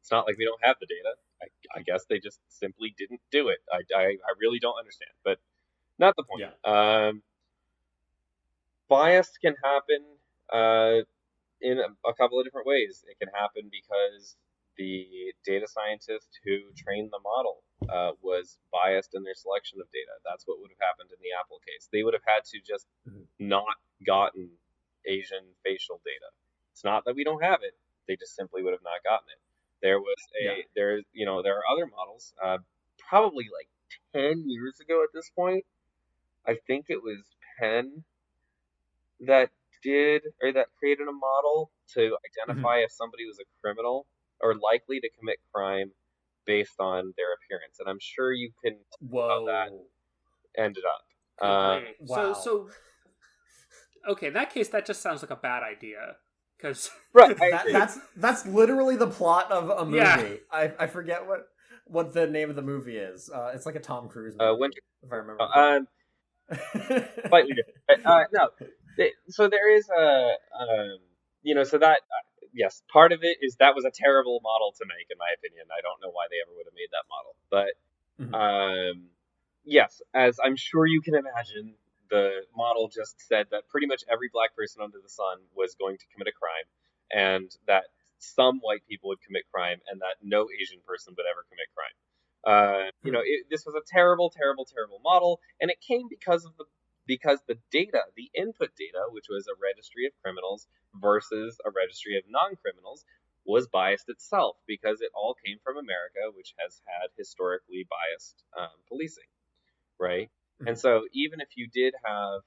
It's not like we don't have the data. I guess they just simply didn't do it. I really don't understand, but not the point. Yeah. Bias can happen in a couple of different ways. It can happen because the data scientist who trained the model was biased in their selection of data. That's what would have happened in the Apple case. They would have had to just not gotten Asian facial data. It's not that we don't have it; they just simply would have not gotten it. There was there are other models. Probably like 10 years ago at this point, I think it was Penn that created a model to identify if somebody was a criminal or likely to commit crime based on their appearance. And I'm sure you can tell how that ended up. Wow. So okay, in that case, that just sounds like a bad idea. Because right, that's literally the plot of a movie. Yeah. I forget what the name of the movie is. It's like a Tom Cruise movie, if I remember. Slightly different. No. So there is so that yes, part of it is that was a terrible model to make, in my opinion. I don't know why they ever would have made that model, but yes, as I'm sure you can imagine, the model just said that pretty much every black person under the sun was going to commit a crime, and that some white people would commit crime, and that no Asian person would ever commit crime. This was a terrible, terrible, terrible model, and it came because the data, the input data, which was a registry of criminals versus a registry of non-criminals, was biased itself because it all came from America, which has had historically biased policing, right? And so even if you did have,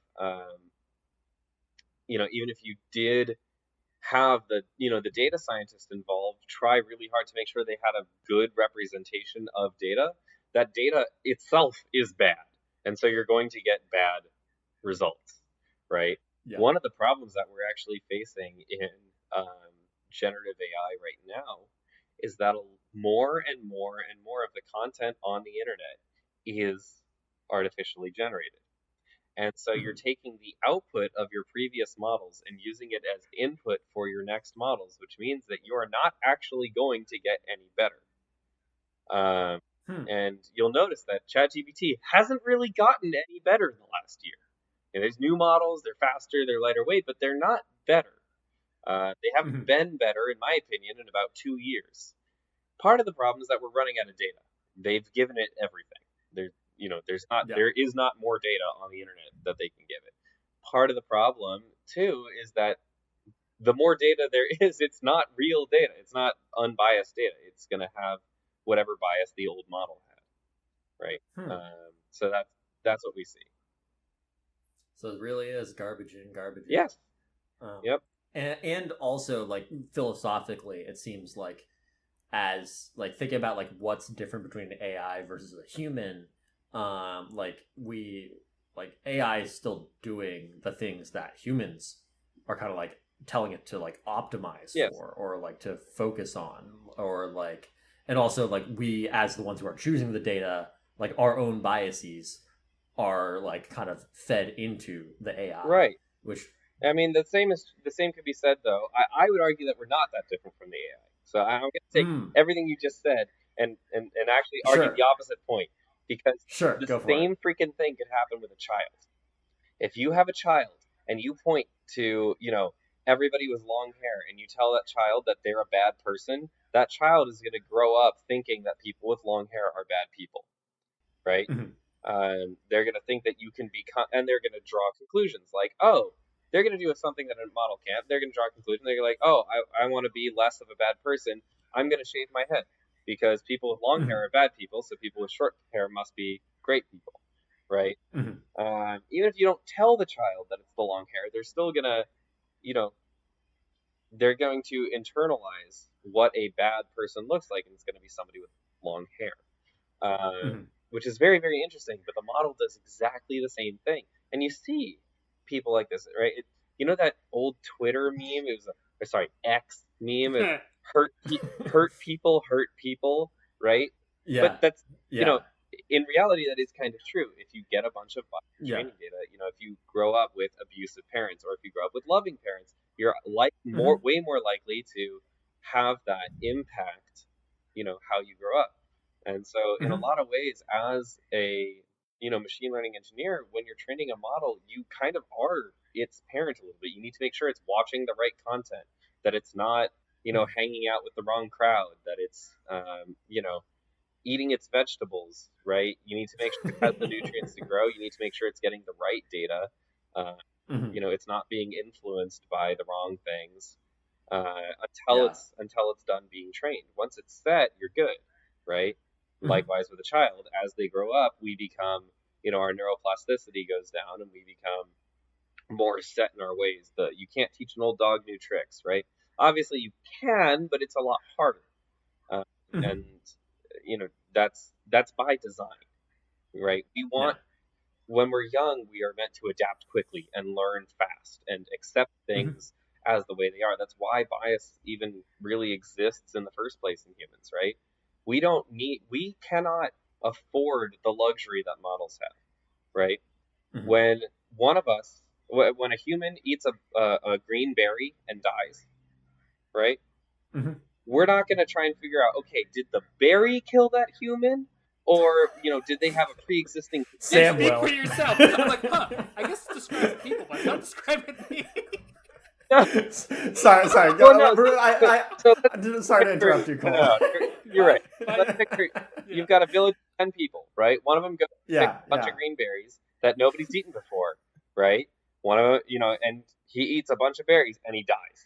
the data scientists involved try really hard to make sure they had a good representation of data, that data itself is bad. And so you're going to get bad results, right? Yeah. One of the problems that we're actually facing in generative AI right now is that more and more and more of the content on the internet is artificially generated. And so you're taking the output of your previous models and using it as input for your next models, which means that you are not actually going to get any better. And you'll notice that ChatGPT hasn't really gotten any better in the last year. And there's new models, they're faster, they're lighter weight, but they're not better. They haven't been better, in my opinion, in about 2 years. Part of the problem is that we're running out of data. They've given it everything. There is not more data on the internet that they can give it. Part of the problem too is that the more data there is, it's not real data. It's not unbiased data. It's going to have whatever bias the old model had, right? So that's what we see. So it really is garbage in, garbage out. Yes. Yep. And also, like, philosophically, it seems like, as like thinking about like what's different between an AI versus a human, AI is still doing the things that humans are kind of like telling it to like optimize for, or like to focus on, or like, and also like we as the ones who are choosing the data, like our own biases are like kind of fed into the AI, right? Which, I mean, the same could be said though. I would argue that we're not that different from the AI. So I'm going to take everything you just said and actually argue the opposite point, because the same freaking thing could happen with a child. If you have a child and you point to, everybody with long hair and you tell that child that they're a bad person, that child is going to grow up thinking that people with long hair are bad people, right? They're going to think that you can and they're going to draw conclusions like, oh, they're going to do something that a model can't. They're going to draw a conclusion. They're like, oh, I want to be less of a bad person. I'm going to shave my head because people with long hair are bad people, so people with short hair must be great people, right? Even if you don't tell the child that it's the long hair, they're still going to, they're going to internalize what a bad person looks like, and it's going to be somebody with long hair, which is very, very interesting. But the model does exactly the same thing. And you see people like this, right? You know that old Twitter meme? It was X meme. Hurt people, right? But Yeah. that's, Yeah. in reality, that is kind of true. If you get a bunch of Yeah. training data, if you grow up with abusive parents or if you grow up with loving parents, you're way more likely to have that impact, how you grow up. And so in a lot of ways, as a, machine learning engineer, when you're training a model, you kind of are its parent a little bit. You need to make sure it's watching the right content, that it's not, hanging out with the wrong crowd, that it's, eating its vegetables, right? You need to make sure it has the nutrients to grow. You need to make sure it's getting the right data. Uh, it's not being influenced by the wrong things until Yeah. it's done being trained. Once it's set, you're good, right? Likewise with a child, as they grow up, we become, our neuroplasticity goes down and we become more set in our ways. You can't teach an old dog new tricks, right? Obviously you can, but it's a lot harder. And that's by design, right? We want when we're young, we are meant to adapt quickly and learn fast and accept things as the way they are. That's why bias even really exists in the first place in humans, right? We cannot afford the luxury that models have, right? When when a human eats a green berry and dies, right? We're not going to try and figure out, okay, did the berry kill that human? Or, did they have a pre-existing Sam Speak will. for yourself. I'm like, I guess it describes people, but it's not describing me. Sorry. Well, no, Sorry to interrupt you, Cole. No, you're right. Let's picture you've got a village of 10 people, right? One of them goes pick a bunch of green berries that nobody's eaten before, right? One of them, and he eats a bunch of berries and he dies,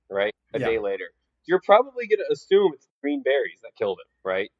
right? A day later. You're probably going to assume it's green berries that killed him, right?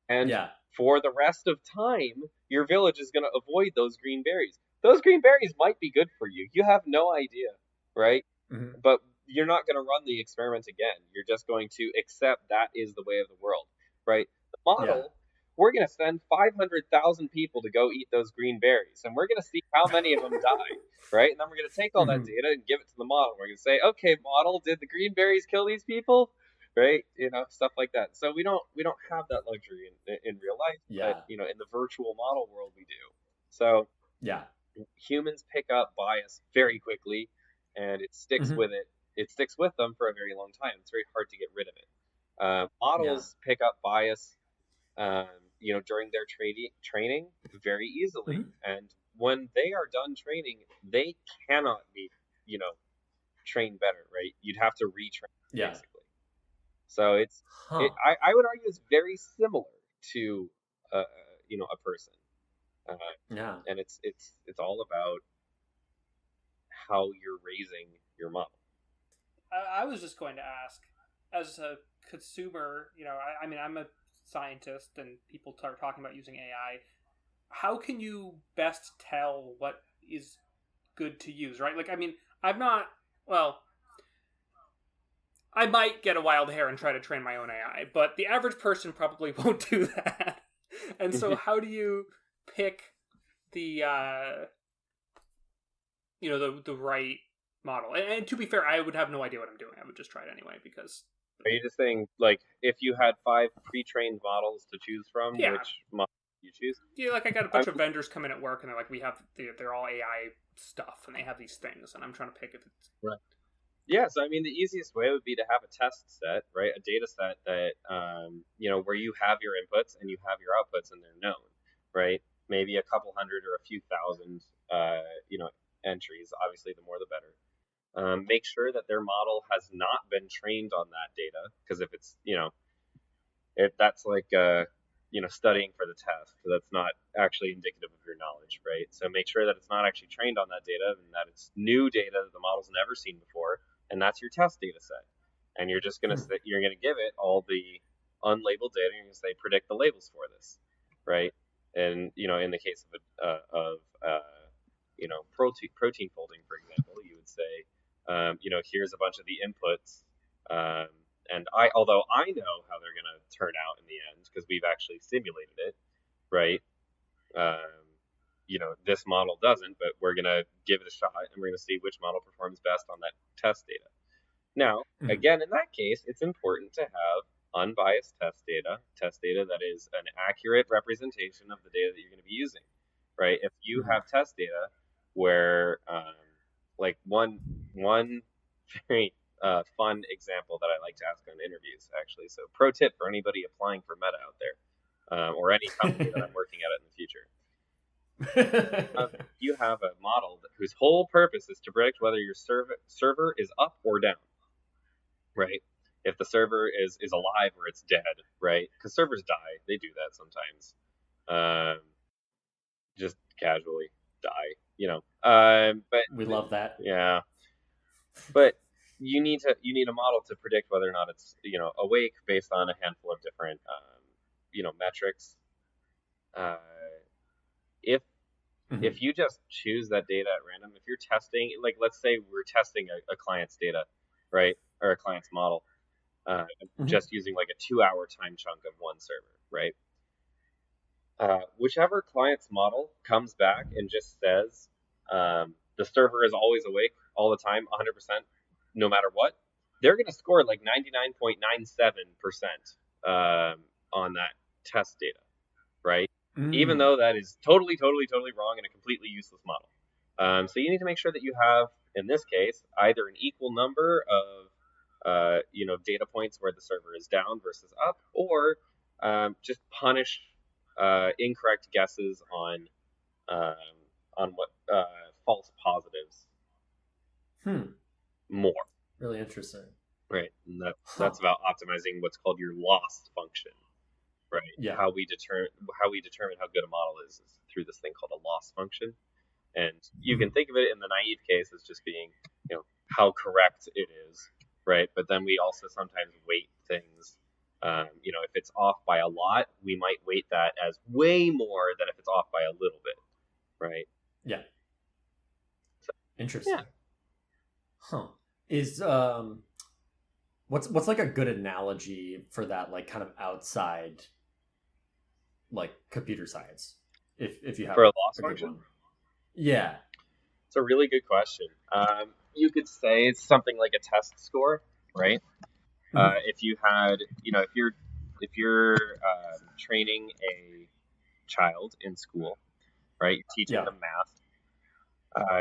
And for the rest of time, your village is going to avoid those green berries. Those green berries might be good for you. You have no idea, right? But you're not going to run the experiment again. You're just going to accept that is the way of the world, right? The model, we're going to send 500,000 people to go eat those green berries, and we're going to see how many of them die, right? And then we're going to take all that data and give it to the model. We're going to say, okay, model, did the green berries kill these people? Right, stuff like that. So we don't have that luxury in real life, but in the virtual model world we do. So humans pick up bias very quickly, and it sticks with it. It sticks with them for a very long time. It's very hard to get rid of it. Models pick up bias, during their training very easily, and when they are done training, they cannot be, trained better. Right? You'd have to retrain basically. So I would argue it's very similar to a person. And it's all about how you're raising your model. I was just going to ask, as a consumer, I mean, I'm a scientist and people start talking about using AI. How can you best tell what is good to use, right? Like, I mean, I might get a wild hair and try to train my own AI, but the average person probably won't do that. And so how do you pick the the right model? And to be fair, I would have no idea what I'm doing. I would just try it anyway because... Are you just saying, like, if you had 5 pre-trained models to choose from, which model do you choose? Yeah, like I got a bunch of vendors come in at work and they're like, they're all AI stuff and they have these things and I'm trying to pick if it's... Right. Yeah, so I mean, the easiest way would be to have a test set, right? A data set that, where you have your inputs and you have your outputs and they're known, right? Maybe a couple hundred or a few thousand, entries. Obviously, the more the better. Make sure that their model has not been trained on that data, because if it's, if that's like, studying for the test, so that's not actually indicative of your knowledge, right? So make sure that it's not actually trained on that data and that it's new data that the model's never seen before. And that's your test data set. And you're just going to give it all the unlabeled data and you're going to say, predict the labels for this, right? And, in the case of protein folding, for example, you would say, here's a bunch of the inputs. And although I know how they're going to turn out in the end, because we've actually simulated it, right? this model doesn't, but we're going to give it a shot and we're going to see which model performs best on that test data. Now, again, in that case, it's important to have unbiased test data that is an accurate representation of the data that you're going to be using, right? If you have test data where, like one very fun example that I like to ask on interviews, actually. So, pro tip for anybody applying for Meta out there, or any company that I'm working at in the future. You have a model whose whole purpose is to predict whether your server is up or down, right? If the server is alive or it's dead, right? Because servers die. They do that sometimes. Just casually die, but we love that. Yeah. But you need a model to predict whether or not it's, awake based on a handful of different, metrics. If you just choose that data at random, if you're testing, like let's say we're testing a client's data, right, or a client's model, just using like a 2-hour time chunk of one server, right? Whichever client's model comes back and just says the server is always awake all the time, 100%, no matter what, they're going to score like 99.97% on that test data, right? Even though that is totally wrong and a completely useless model. So you need to make sure that you have, in this case, either an equal number of data points where the server is down versus up, or just punish incorrect guesses on what false positives more. Really interesting. Right, and that's about optimizing what's called your loss function. Right. Yeah. How we determine how good a model is through this thing called a loss function. And you can think of it in the naive case as just being, how correct it is, right? But then we also sometimes weight things. If it's off by a lot, we might weight that as way more than if it's off by a little bit, right? Yeah. So, interesting. Yeah. Huh. Is what's like a good analogy for that, like kind of outside, like computer science, if you have for a loss function? One. Yeah, it's a really good question. You could say it's something like a test score, right? If you had, if you're training a child in school, right? You're teaching them math.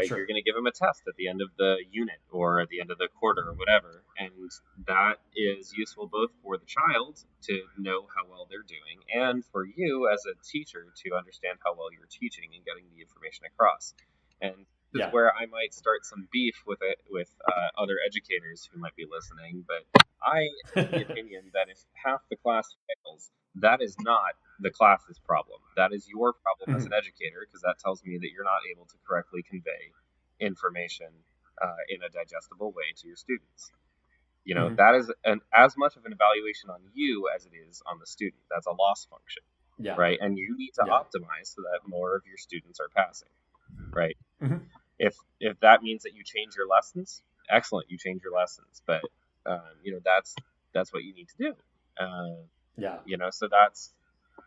Sure. You're going to give them a test at the end of the unit or at the end of the quarter or whatever. And that is useful both for the child to know how well they're doing and for you as a teacher to understand how well you're teaching and getting the information across. And this is where I might start some beef with other educators who might be listening. But I have the opinion that if half the class fails, that is not the class's problem. That is your problem as an educator, because that tells me that you're not able to correctly convey information in a digestible way to your students. That is as much of an evaluation on you as it is on the student. That's a loss function, right? And you need to optimize so that more of your students are passing, right? If that means that you change your lessons, excellent, you change your lessons. But that's what you need to do. So that's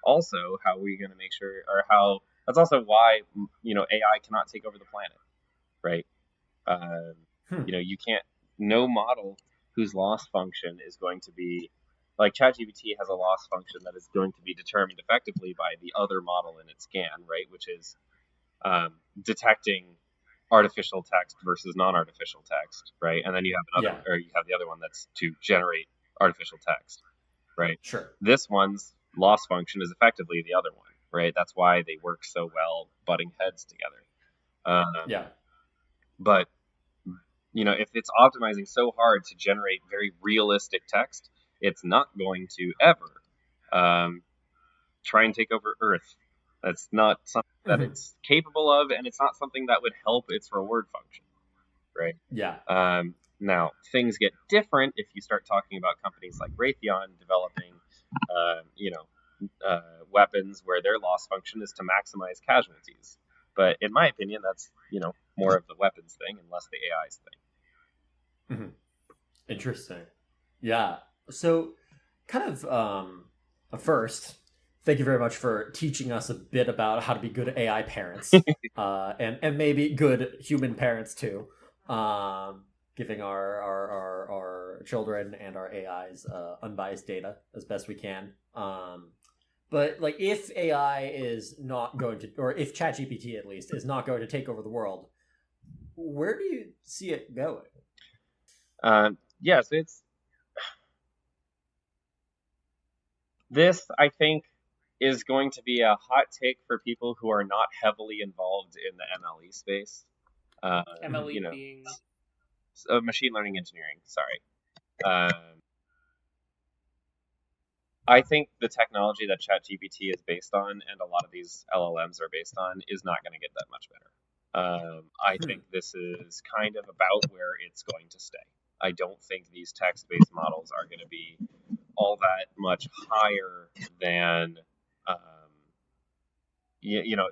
also how we're going to make sure, or how that's also why AI cannot take over the planet, right? You can't. No model whose loss function is going to be like ChatGPT has a loss function that is going to be determined effectively by the other model in its scan, right? Which is detecting artificial text versus non-artificial text, right? And then you have another, or you have the other one that's to generate artificial text, right? Sure. This one's loss function is effectively the other one, right? That's why they work so well, butting heads together. But if it's optimizing so hard to generate very realistic text, it's not going to ever try and take over Earth. That's not something that it's capable of, and it's not something that would help its reward function, right? Now, things get different if you start talking about companies like Raytheon developing, weapons where their loss function is to maximize casualties. But in my opinion, that's, more of the weapons thing and less the AI's thing. Interesting. Yeah. So kind of first, thank you very much for teaching us a bit about how to be good AI parents, and maybe good human parents too. Giving our children and our AIs unbiased data as best we can. But like, if AI is not going to, or if ChatGPT at least is not going to take over the world, where do you see it going? Yes, it's this. I think is going to be a hot take for people who are not heavily involved in the MLE space. MLE You know, being machine learning engineering. Sorry. I think the technology that ChatGPT is based on, and a lot of these LLMs are based on, is not going to get that much better. I think this is kind of about where it's going to stay. I don't think these text-based models are going to be all that much higher than,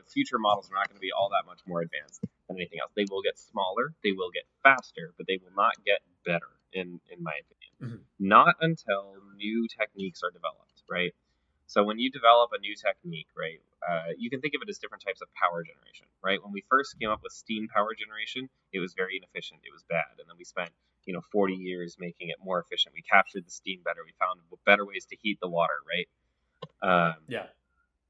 future models are not going to be all that much more advanced than anything else. They will get smaller, they will get faster, but they will not get better, in my opinion. Not until new techniques are developed, right? So when you develop a new technique, right, you can think of it as different types of power generation, right? When we first came up with steam power generation, it was very inefficient, it was bad, and then we spent 40 years making it more efficient. We captured the steam better, we found better ways to heat the water, right? Yeah.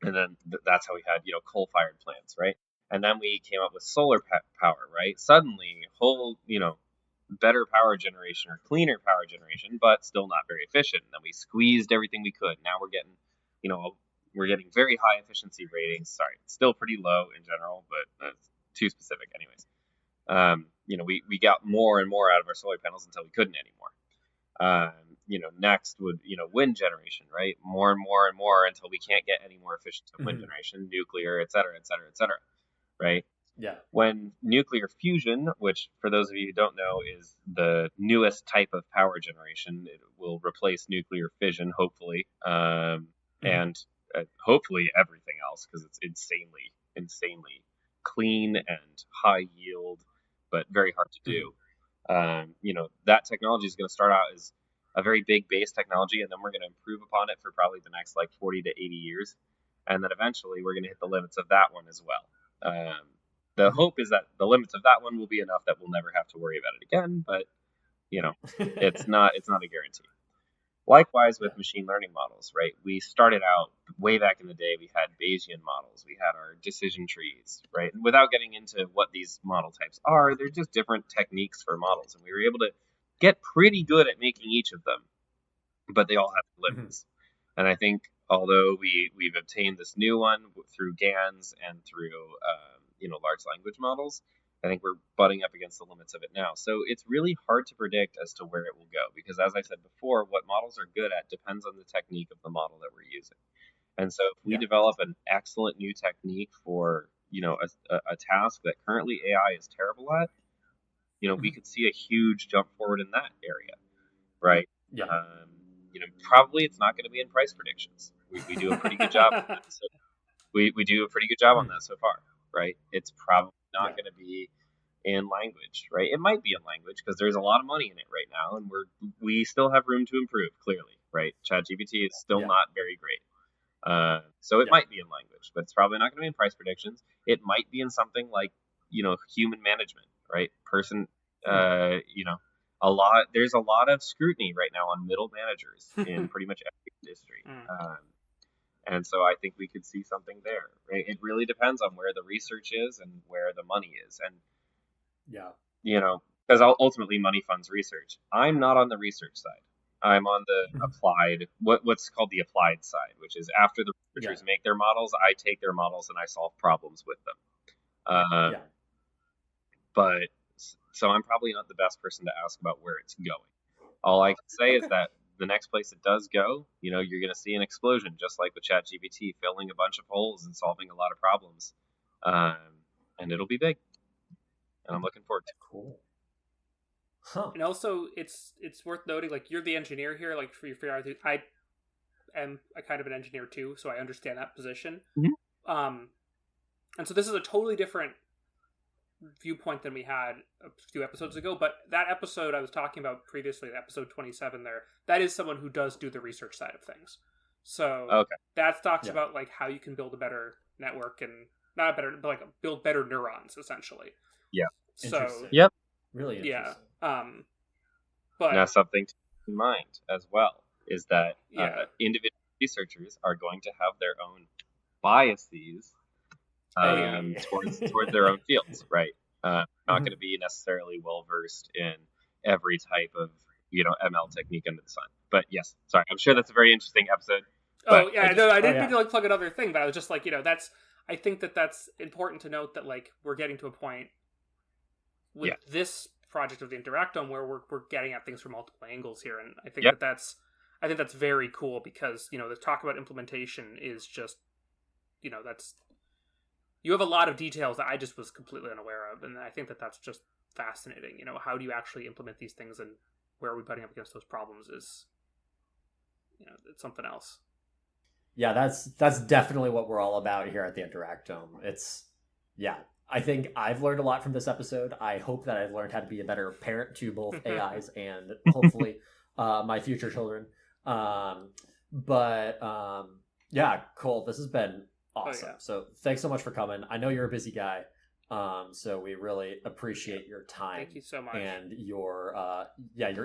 And then that's how we had coal-fired plants, right? And then we came up with solar power, right? Suddenly, whole better power generation or cleaner power generation, but still not very efficient. And then we squeezed everything we could. Now we're getting, we're getting very high efficiency ratings. Sorry, it's still pretty low in general, but that's too specific, anyways. We got more and more out of our solar panels until we couldn't anymore. Next would, wind generation, right? More and more and more until we can't get any more efficient wind generation, nuclear, et cetera, et cetera, et cetera, right? Yeah. When nuclear fusion, which for those of you who don't know is the newest type of power generation, it will replace nuclear fission, hopefully, and hopefully everything else, because it's insanely clean and high yield, but very hard to do. That technology is going to start out as a very big base technology, and then we're going to improve upon it for probably the next 40 to 80 years. And then eventually we're going to hit the limits of that one as well. The hope is that the limits of that one will be enough that we'll never have to worry about it again, but it's not a guarantee. Likewise with machine learning models, right? We started out way back in the day, we had Bayesian models, we had our decision trees, right? And without getting into what these model types are, they're just different techniques for models, and we were able to get pretty good at making each of them, but they all have limits. And I think although we've obtained this new one through GANs and through large language models, I think we're butting up against the limits of it now. So it's really hard to predict as to where it will go, because as I said before, what models are good at depends on the technique of the model that we're using. And so if we develop an excellent new technique for a task that currently AI is terrible at, we could see a huge jump forward in that area, right? Yeah. Probably it's not going to be in price predictions. We do a pretty good job on that. So we do a pretty good job on that so far, right? It's probably not going to be in language, right? It might be in language because there's a lot of money in it right now, and we still have room to improve, clearly, right? ChatGPT is still not very great. So it might be in language, but it's probably not going to be in price predictions. It might be in something like, human management, right? There's a lot of scrutiny right now on middle managers in pretty much every industry. And so I think we could see something there, right? It really depends on where the research is and where the money is. And, because ultimately money funds research. I'm not on the research side. I'm on the applied, what's called the applied side, which is after the researchers make their models, I take their models and I solve problems with them. But so I'm probably not the best person to ask about where it's going. All I can say is that the next place it does go, you're going to see an explosion, just like with ChatGPT, filling a bunch of holes and solving a lot of problems. And it'll be big. And I'm looking forward to it. Cool. And also, it's worth noting, you're the engineer here, for your I am a kind of an engineer too, so I understand that position. And so this is a totally different viewpoint than we had a few episodes ago, but that episode I was talking about previously, episode 27 there, that is someone who does do the research side of things. So Okay. that talks about like how you can build a better network and not a better, but like build better neurons essentially. Yeah. So Interesting. Yep. Really yeah, interesting. but Now, something to keep in mind as well is that yeah, individual researchers are going to have their own biases Hey. towards their own fields, right? Not Mhm. going to be necessarily well versed in every type of ML technique under the sun. But yes, sorry, I'm sure that's a very interesting episode. But oh yeah, no, I didn't yeah. mean to like plug another thing, but I was just like, that's. I think that's important to note that like we're getting to a point with this project of the Interactome where we're getting at things from multiple angles here, and I think that's very cool because the talk about implementation is just that's you have a lot of details that I just was completely unaware of, and I think that's just fascinating. How do you actually implement these things, and where are we butting up against those problems is it's something else. Yeah, that's definitely what we're all about here at the Interactome. I think I've learned a lot from this episode. I hope that I've learned how to be a better parent to both AIs and hopefully my future children. Yeah, Cole, this has been awesome. Oh, yeah. So thanks so much for coming. I know you're a busy guy, so we really appreciate your time. Thank you so much. And your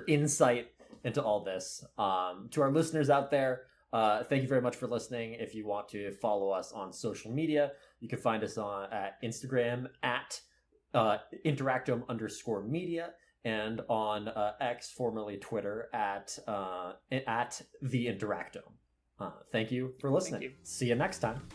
insight into all this. To our listeners out there, thank you very much for listening. If you want to follow us on social media, you can find us at Instagram at interactome_media and on X, formerly Twitter, at the Interactome. Thank you for listening. Thank you. See you next time.